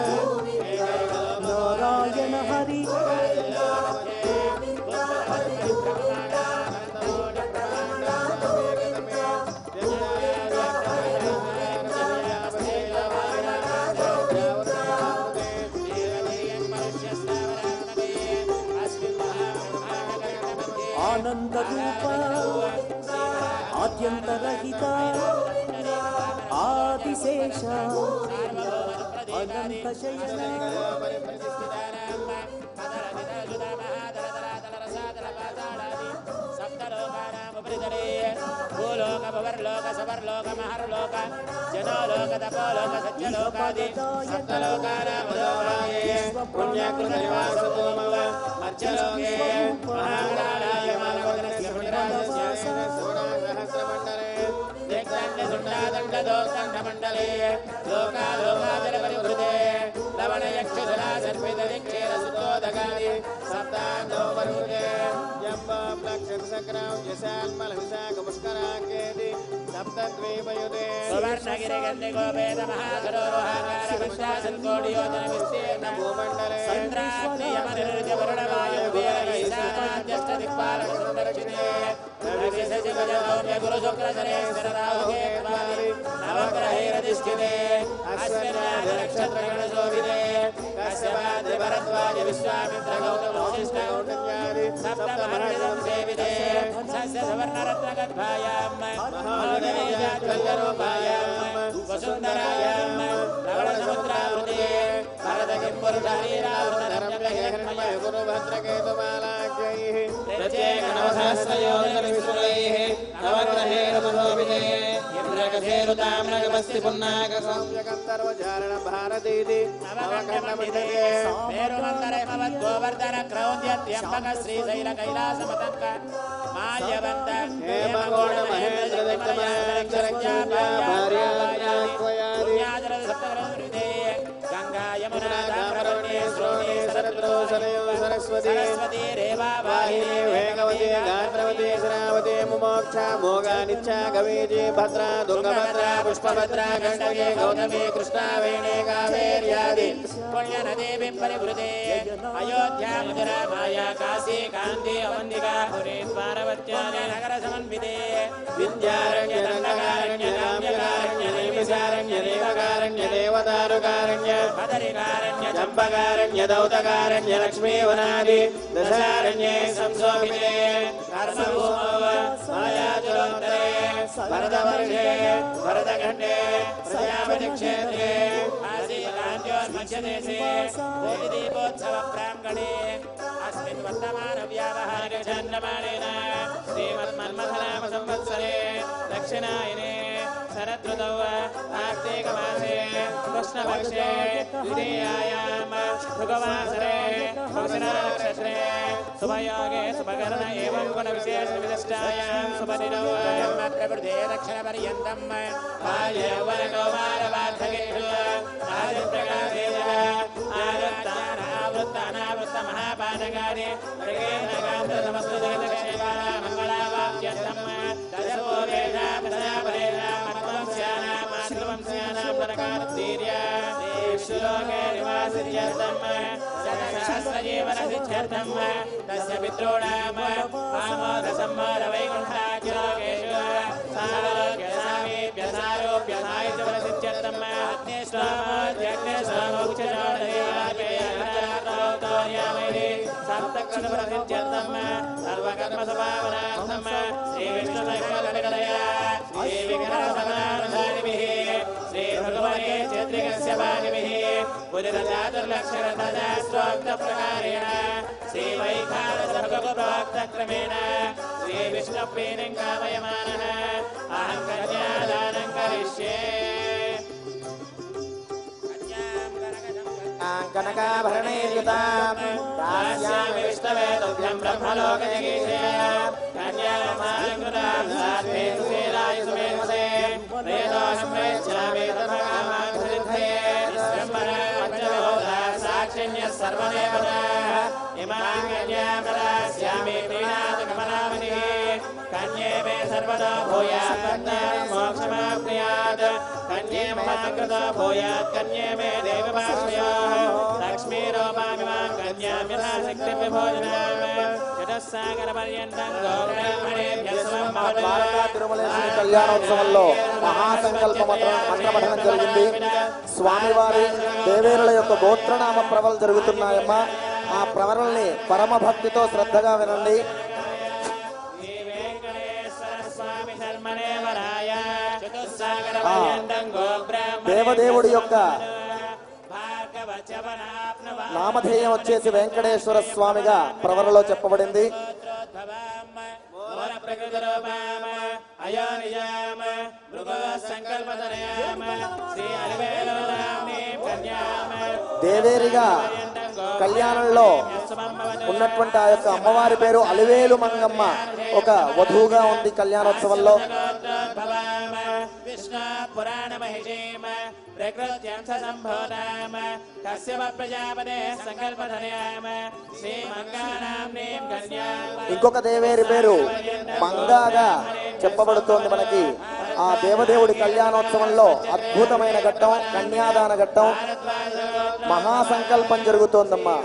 నారాయణ హరి ఆనంద రూప ఆద్యంతరహిత ఆదిశేష అనంత శయన భూలోక భవర్లోక సవర్లోక మహర్లోక జనోలోక తపోలోక సత్యలోకాది సప్తలోకానామలోకాయే పుణ్యకృత నివాసతో మమ మధ్యలోకే మహాకాళాయ మానవదనస్య పుణ్యరాజస్య సహస్రమండలే దిగ్దండ సుండాదండ దోకండ మండలే లోకాలోకాచర పరివృతే లవణ యక్ష జలా సర్పిత దిక్షేర సుతోదగాది సప్తాండో వరుదే సువర్ణగిరి గంధి గోపేద మహాసరోహాకార పంచాశత్ కోటి యోజన విస్తీర్ణ భూమండలే చంద్రాగ్నియమనిరుజ వరుణవాయు వీర ఈశానాద్యష్ట దిక్పాలక సంరక్షితే రవి సజగజ సౌమ్య గురు శుక్ర శనేశ్వర రాహుగే కృపాలి నవగ్రహైరధిష్ఠితే అశ్వినాథ నక్షత్రగణ శోభితే కశ్యపాద్రి భరద్వాజ విశ్వామిత్ర గౌతమ వశిష్ఠ గౌతమ్యాది సప్త మహర్షిం సేవితే సస్య సవర్ణరత్న గర్భాయాం మహాదేవీజాత్వల్యరూపాయాం వసుంధరాయాం లవణ సముద్రావృతే భరత కింపురుషారీరావృత ధర్మయ గురు భద్రకేతుమాలాఖ్యైః ప్రత్యేక నవసహస్రయోజన విసురైః నవగ్రహైరమశోభితే ఇంద్రకసేరుతామ్రగమస్తి పున్నాక సౌమ్యకంతర్వచారణ భారతీతి నవకండమండలే మేరుమందరైమవద్ గోవర్ధన క్రౌంద్యత్యంబక శ్రీశైల కైలాసమతంక మాల్యవంత హేమగోళ మహేంద్ర దక్షమార్యాత్వయాది గంగా యమునా తామ్రవర్ణే శ్రోణే సరస్వతి రేవా వాహిని వేగవతి గాత్రవతి శ్రావతి ముమోక్ష మోగానిచ్చా గవేజీ భద్రా దుర్గభద్రా పుష్పభద్రా గండకే గౌతమి కృష్ణా వేణే కావేర్యాది పుణ్యనదీ పరివృతే అయోధ్యా మధురా మాయా కాశీ కాంతి అవంతికా పురీ ద్వారవత్యాని నగర సమన్వితే విద్యారణ్య దండకారణ్య కామ్యకారణ్య నైమిషారణ్య దేవకారణ్య దేవదారుకారణ్య బదరికారణ్య చంపకారణ్య దౌతకారణ్య లక్ష్మీవనాది దశారణ్యే సంశోభితే కర్మభూమవ మాయాజలోత్తరే భరతవర్షే భరతఖండే ప్రజాపతి క్షేత్రే ఆసీకాంత్యోన్మధ్యదేశే కోటిదీపోత్సవ ప్రాంగణే అస్మిన్ వర్తమాన వ్యావహారిక చంద్రమాణేన శ్రీమన్మన్మథనామ సంవత్సరే దక్షిణాయనే శరదృతౌ కార్తీకమాసే కృష్ణపక్షే ద్వితీయాయాం భృగవాసరే భూషణనక్షత్రే శుభయోగే శుభకరణ ఏవం గుణ విశేష విశిష్టాయాం శుభదినౌ ప్రకృతే దక్షిణపర్యంతం బాల్యౌవనకౌమారవార్ధకేషు ఆదిప్రకాశేన ఆవృత్తానావృత్త మహాపానకారి సమస్తదే దక్షిణకాల మంగళావాప్త్యర్థం దశపూర్వేషాం దశాపరేషాం మత్వంస్యానాం మాతృవంస్యానాం నరకార్తీర్యాదేషు లోకే నివాసిర్యర్థం సహస్రజీవనసిద్ధ్యర్థం తస్య పితॄణాం ఆమోద సంవాద వైకుంఠాఖ్యలోకేషు సాలోక్య సామీప్య సారోప్య సాయుధవనసిద్ధ్యర్థం అగ్నేశ్వామోధ్యగ్నేశ్వామోక్షజోడదేవాపేయ सर्वकर्मप्रसिद्ध्यर्थं सर्वकर्मसमापनार्थं श्रीविष्णुसङ्कल्पनिलया श्रीविघ्नसमाधारिभिः श्रीभगवते चैत्रिकस्य वाणिभिः पुनरचातुर्लक्षरतशास्त्रोक्तप्रकारेण श्रीवैखानसभगवप्रवक्तक्रमेण श्रीविष्णुप्रीतिं कामयमानः अहं कन्यादानं करिष्ये कनकाभरणैर्युतां दास्यामि विष्णवे तुभ्यं ब्रह्मलोकजगीशया कन्यामालङ्कृतां सात्वे सुशीलाय सुमेधसे वेदोऽहं प्रेच्छामि तत्कामाङ्गसिद्धये ब्रह्मणा पञ्चविभूता साक्षिण्यः सर्वदेवताः इमां कन्यां प्रदास्यामि प्रीणातकमनामनिः कन्ये मे सर्वदा भूयात् कन्यां मोक्षमाप्नुयात् कन्ये ममाकृतो भूयात् कन्ये मे देवभाषयोः लक्ष्मीरूपामि मां कन्यां यथा शक्तिं विभोजनाम् चतुस्सागरपर्यन्तं गौब्राह्मणेभ्यः स्वं ద్వారకా తిరుమలేశ్వరి కళ్యాణోత్సవంలో మహాసంకల్ప మంత్రపఠనం జరిగింది. స్వామివారి దేవేరుల యొక్క గోత్రనామ ప్రవలు జరుగుతున్నాయమ్మా. ఆ ప్రవరల్ని పరమ భక్తితో శ్రద్ధగా వినండి. దేవదేవుడి యొక్క నామధేయం వచ్చేసి వెంకటేశ్వర స్వామిగా ప్రవరలో చెప్పబడింది. దేవేరిగా కళ్యాణంలో ఉన్నటువంటి ఆ యొక్క అమ్మవారి పేరు అలివేలు మంగమ్మ ఒక వధువుగా ఉంది కళ్యాణోత్సవంలో. ఇంకొక దేవేరి పేరు మంగాగా చెప్పబడుతోంది మనకి. ఆ దేవదేవుడి కళ్యాణోత్సవంలో అద్భుతమైన ఘట్టం కన్యాదాన ఘట్టం, మహాసంకల్పం జరుగుతోందమ్మా.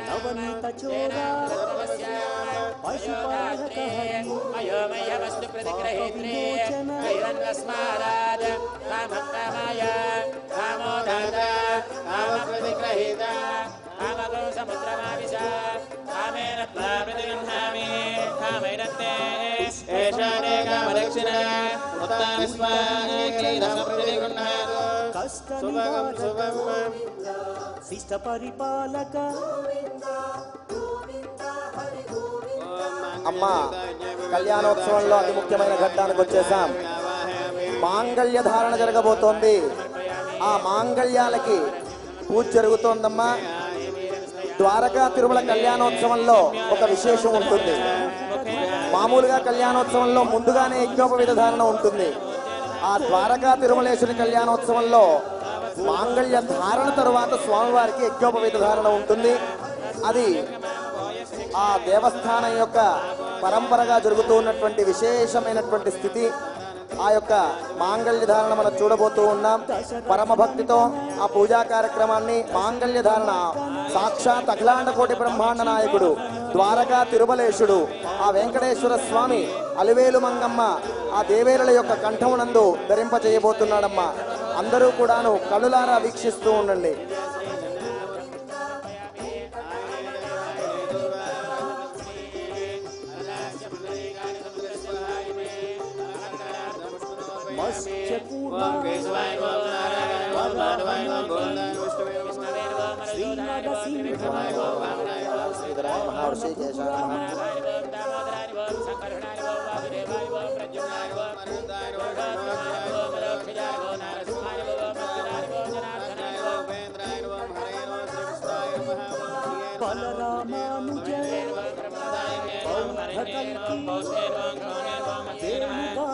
నవనీత చోరా పశుపాలక అయోమయ వస్తు ప్రతిగ్రహేత్రే వైరన్నస్మారాద కామకామాయ కామోదాత కామ ప్రతిగ్రహీత కామగో సముద్రమావిశ కామేన ప్రతిగృహామి కామైరత్తే ఏషానే కామదక్షిణ ఉత్తానస్వాగీరమ ప్రతిగృహాదు కష్టం శుభం శిష్ట పరిపాలక. అమ్మ కళ్యాణోత్సవంలో అతి ముఖ్యమైన ఘట్టానికి వచ్చేసాం. మాంగళ్య ధారణ జరగబోతోంది. ఆ మాంగళ్యాలకి పూజ జరుగుతోందమ్మా. ద్వారకా తిరుమల కళ్యాణోత్సవంలో ఒక విశేషం ఉంటుంది. మామూలుగా కళ్యాణోత్సవంలో ముందుగానే యజ్ఞోపవీత ధారణ ఉంటుంది. ఆ ద్వారకా తిరుమలేశ్వరి కళ్యాణోత్సవంలో మాంగళ్య ధారణ తరువాత స్వామివారికి యజ్ఞోపవీత ధారణ ఉంటుంది. అది ఆ దేవస్థానం యొక్క పరంపరగా జరుగుతూ ఉన్నటువంటి విశేషమైనటువంటి స్థితి. ఆ యొక్క మాంగళ్య ధారణ మనం చూడబోతూ ఉన్నాం. పరమ భక్తితో ఆ పూజా కార్యక్రమాన్ని మాంగళ్య ధారణ సాక్షాత్ అఖిలాండ కోటి బ్రహ్మాండ నాయకుడు ద్వారకా తిరుమలేశుడు ఆ వెంకటేశ్వర స్వామి అలివేలు మంగమ్మ ఆ దేవేరుల యొక్క కంఠమునందు ధరింప చేయబోతున్నాడమ్మా. అందరూ కూడాను కనులారా వీక్షిస్తూ ఉండండి. బలరామానుజ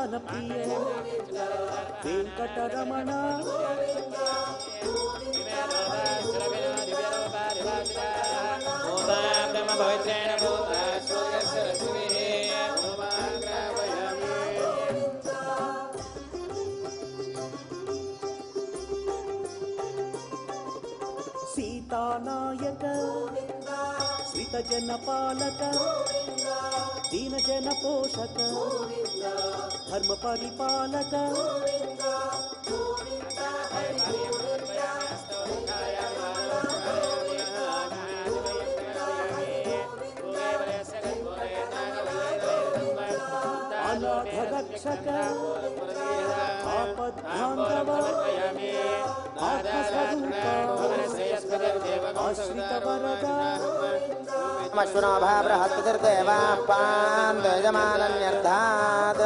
సంతాన ప్రియ వెంకటరమణ సీతానాయక శ్రీత జన పాలక దీన జన పోషక ధర్మ పరిపాలక అనాథ రక్షక ఆపద్బాంధవ ఆత్మస్వరూప ఆశ్రిత వరద మశ్వనోభా బృహస్పతిర్దేవాపాం యజమానన్యర్థాత్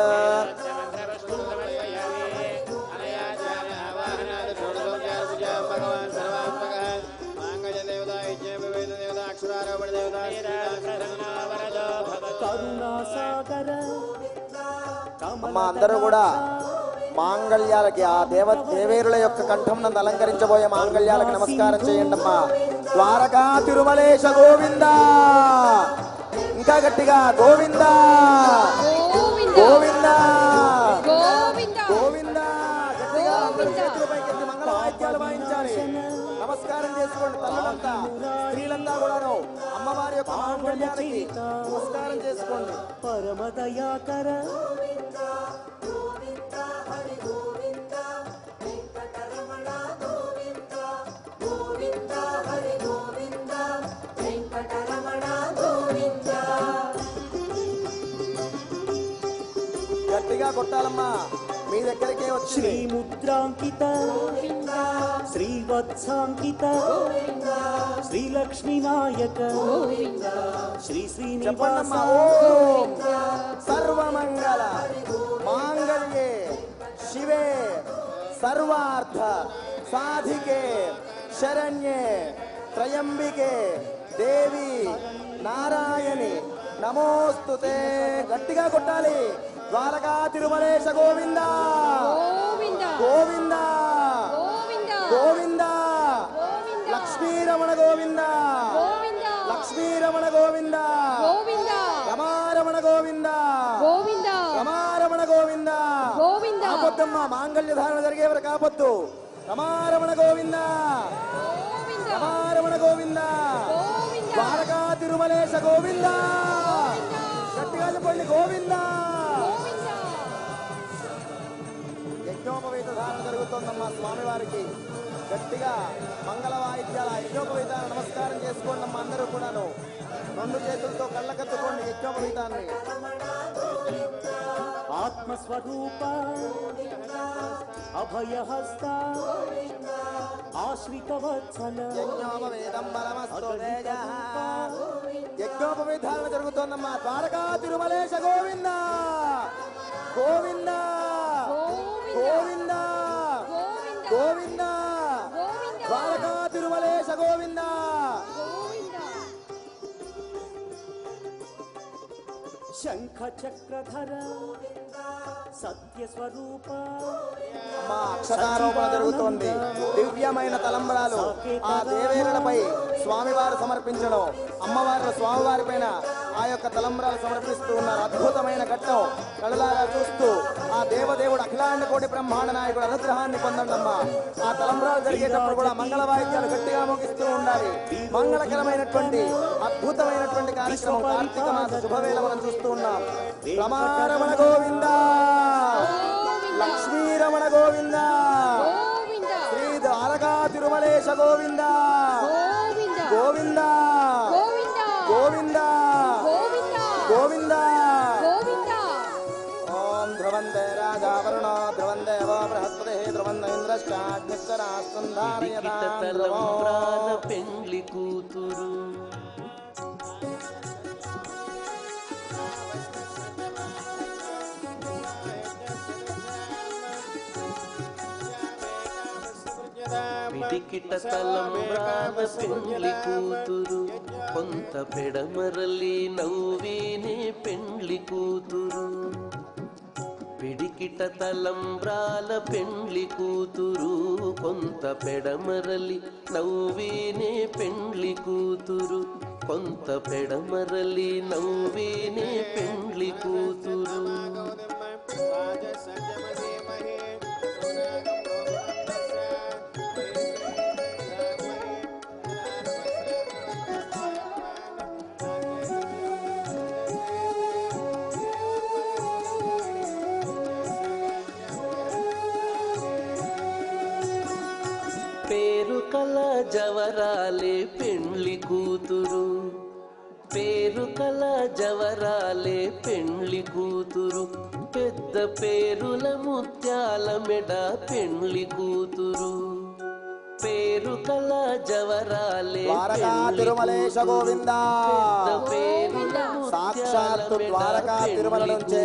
అమ్మ అందరూ కూడా మాంగళ్యాలకి ఆ దేవేరుల యొక్క కంఠం నందు అలంకరించబోయే మాంగళ్యాలకు నమస్కారం చేయండి అమ్మా. ద్వారకా తిరుమలేశ గోవింద, ఇంకా గట్టిగా గోవింద గోవింద గోవింద. గట్టిగా అందరూ చేతులు పైకెత్తి మంగళ వాయిద్యాలు వాయించాలి. నమస్కారం చేసుకోండి. తల్లులంతా స్త్రీలంతా కూడాను అమ్మవారి యొక్క మాంగళ్యాలకి నమస్కారం చేసుకోండి. పరమదయాకర గట్టిగా కొట్టాలమ్మా. మీ దగ్గరికే వచ్చి శ్రీముద్రాంకిత శ్రీవత్సాంకిత శ్రీలక్ష్మీ నాయక శ్రీ శ్రీనివాస సర్వమంగళ మాంగళ్యే శివే సర్వార్థ సాధికే శరణ్యే త్రయంబికే దేవి నారాయణి నమోస్తుతే. గట్టిగా కొట్టాలి. ద్వారకా తిరుమలేశ గోవింద గోవింద గోవింద లక్ష్మీరమణ గోవింద లక్ష్మీరమణ గోవింద రమారమణ గోవింద రమారమణ గోవింద. కాపొద్దమ్మా, మాంగళ్య ధారణ జరిగే వరకు కాపొద్దు. రమారమణ గోవింద రమారమణ గోవింద ద్వారకా తిరుమలేశ గోవింద. గట్టిగా చెప్పండి గోవింద. యజ్ఞోపవీత ధారణ జరుగుతోందమ్మా స్వామివారికి. గట్టిగా మంగళ వాయిద్యాల యజ్ఞోపవీతాన్ని నమస్కారం చేసుకోండి అమ్మా. అందరూ కూడాను రెండు చేతులతో కళ్ళకత్తుకోండి యజ్ఞోపవీతాన్ని. ఆత్మస్వరూప అభయహస్త ఆశ్రిత వత్సల యజ్ఞోపవీతం పరమస్తు తేజః. యజ్ఞోపవీతాలను జరుగుతోందమ్మా. ద్వారకా తిరుమలేశ గోవింద గోవింద గోవింద గోవింద ద్వారకా తిరుమలేశ గోవింద. శంఖ చక్రధర సత్యస్వరూప. అమ్మా అక్షతారోపణ జరుగుతోంది. దివ్యమైన తలంబరాలు ఆ దేవేరులపై స్వామివారు సమర్పించడం, అమ్మవారు స్వామివారి పైన ఆ యొక్క తలంబరాలు సమర్పిస్తూ ఉన్నారు. అద్భుతమైన ఘట్టం కళ్ళలారా చూస్తూ ఆ దేవదేవుడు అఖిలాండ కోటి బ్రహ్మాండ నాయకుడు అనుగ్రహాన్ని పొందండమ్మా. ఆ తలంబరాలు జరిగేటప్పుడు కూడా మంగళ వాయిద్యాలు గట్టిగా మోగిస్తూ ఉండాలి. మంగళకరమైనటువంటి అద్భుతమైనటువంటి కార్యక్రమం కార్తీక మాస శుభవేళ మనం చూస్తూ ఉన్నాం. రమారమణ గోవింద లక్ష్మీరమణ గోవింద శ్రీ ద్వారకా తిరుమలేశ గోవింద గోవింద గోవింద గోవింద. ఓం ధ్రువందే రాజా వరుణో ధ్రువం దేవో బృహస్పతి ధ్రువం ఇంద్రశ్చాగ్నిశ్చరాస్కంధారయతాం పెండ్లి కూతురు పిడికిట తలంబ్రాన పెండ్లి కూతురు కొంత పెడమరలి నవ్వేనే పెండ్లి కూతురు పిడికిట పిడికిట తలంబ్రాల పెండ్లి కూతురు కొంత పెడమరలి నవ్వేనే పెండ్లి కూతురు కొంత పెడమరలి నవ్వేనే పెండ్లి కూతురు పేరు కల జవరాలే పెండ్లి కూతురు పేరు కల జవరాలే పెండ్లి కూతురు పెద్ద పేరుల ముత్యాల మెడ పెండ్లి కూతురు పేరు కల జవరాలే తిరుమలేశ గోవింద సాక్షాత్తు ద్వారకా తిరుమల నుంచే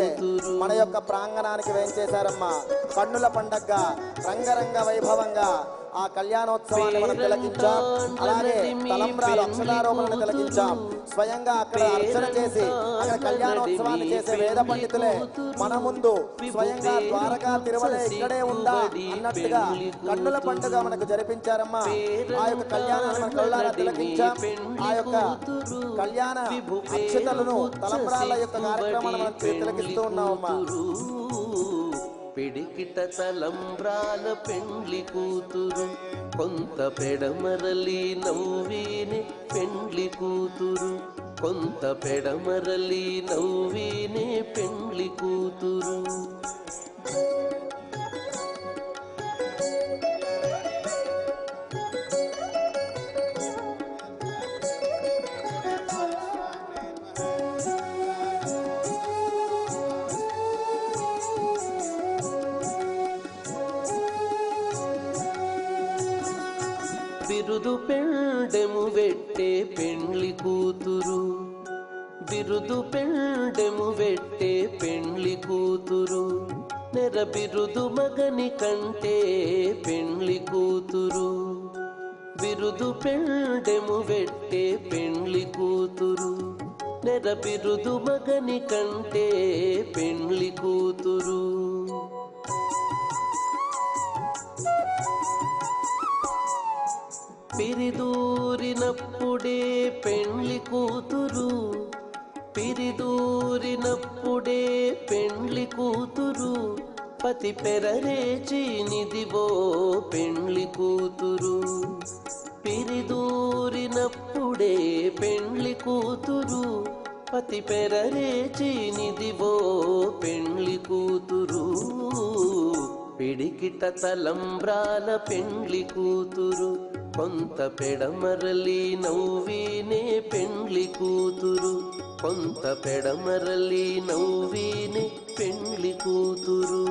మన యొక్క ప్రాంగణానికి వేంచేశారమ్మా. కన్నుల పండగగా రంగరంగ వైభవంగా ఆ కళ్యాణోత్సవాన్ని మనం తిలకించాం. అలాగే తలంబ్రాలు అక్షరారోపణను తిలకించాం. స్వయంగా అక్కడ అర్చన చేసి అక్కడ కళ్యాణోత్సవాన్ని చేసే వేద పండితులే మన ముందు స్వయంగా ద్వారకా తిరుమల ఇక్కడే ఉందా అన్నట్టుగా కన్నుల పండుగ మనకు జరిపించారమ్మా. ఆ యొక్క కళ్యాణాన్ని మన కళ్ళారా తిలకించాం. ఆ యొక్క కళ్యాణ అక్షతలను తలంబ్రాల యొక్క కార్యక్రమాన్ని మనం తిలకిస్తూ ఉన్నామమ్మా. పిడికిట తలంబ్రాల పెండ్లి కూతురు కొంత పెడమరలి నవ్వేనే పెండ్లి కూతురు కొంత పెడమరలి నవ్వేనే పెండ్లి కూతురు బిరుదు పెండెము వెట్టే పెండ్లి కూతురు బిరుదు పెండెము వెట్టే పెండ్లి కూతురు నెర బిరుదు మగని కంటే పెండ్లి కూతురు బిరుదు పెండెము వెట్టే పెండ్లి కూతురు నెర బిరుదు మగని కంటే పెండ్లి కూతురు పిరిదూరినప్పుడే పెండ్లి కూతురు పిరిదూరినప్పుడే పెండ్లి కూతురు పతి పెరరేచి నిదివో పెండ్లి కూతురు పిరిదూరినప్పుడే పెండ్లి కూతురు పతి పెరరేచి నిదివో పెండ్లి కూతురు పిడికిట తలంబ్రాల పెండ్లి కూతురు కొంత పెడమరలి నవ్వేనే పెండ్లి కూతురు కొంత పెడమరలి నవ్వేనే పెండ్లి కూతురు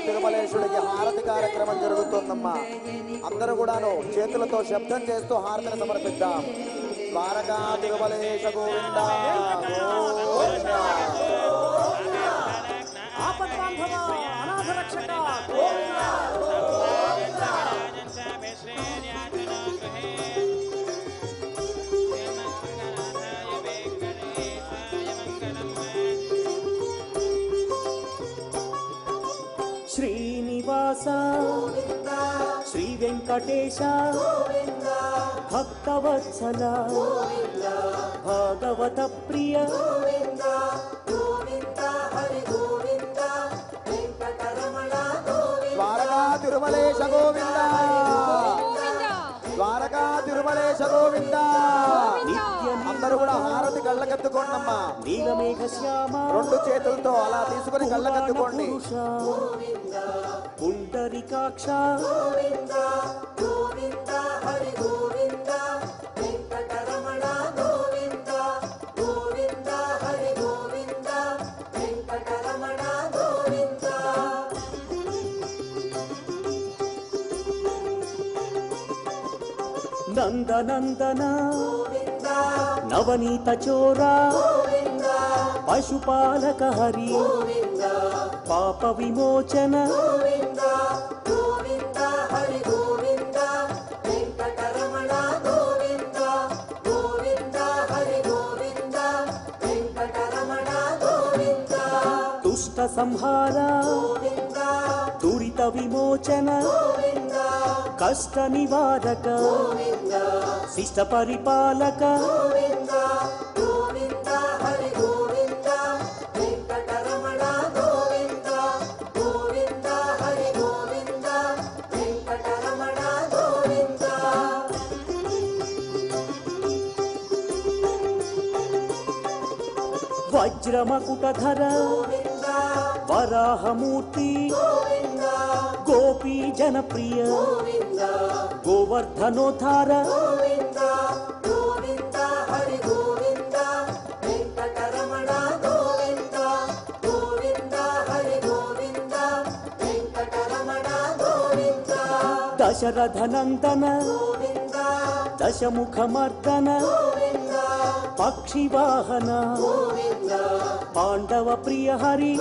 తిరుమలేశుడికి హారతి కార్యక్రమం జరుగుతుందమ్మా. అందరూ కూడాను చేతులతో శబ్దం చేస్తూ హారతిని సమర్పిద్దాం. ద్వారకా తిరుమలేశ గోవింద గోవింద. శ్రీనివాస శ్రీ వెంకటేశ భక్తవత్సల భాగవత ప్రియ ద్వారకా తిరుమలేశ గోవింద ద్వారకా తిరుమలేశ గోవింద. అందరూ కూడా హారతి కళ్ళకత్తుకోండమ్మా. నీలమేఘ శ్యామ రెండు చేతులతో అలా తీసుకుని కళ్ళకత్తుకోండి. పుండరీకాక్ష నందనందన నవనీత చోరా పశుపాలక హరి పాప విమోచన దుష్ట సంహార దురిత విమోచన కష్ట నివారక శిష్ట పరిపాలక వజ్రమకుటధర వరాహమూర్తి గోపీ జనప్రియ గోవర్ధనోద్ధార దశరథనందన దశముఖమర్దన పక్షివాహన పాండవ ప్రియ హరి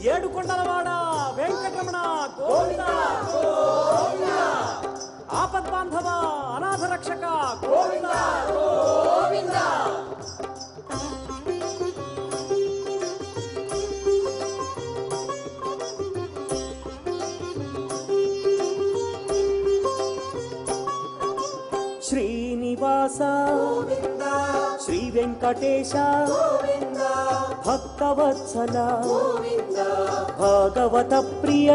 ఏడుకొండలవాడ వెంకటరమణ గోవింద ఆపద్బాంధవ అనాథ రక్షక గోవింద గోవింద. శ్రీనివాస శ్రీ వెంకటేశ భక్తవత్సల భాగవత ప్రియ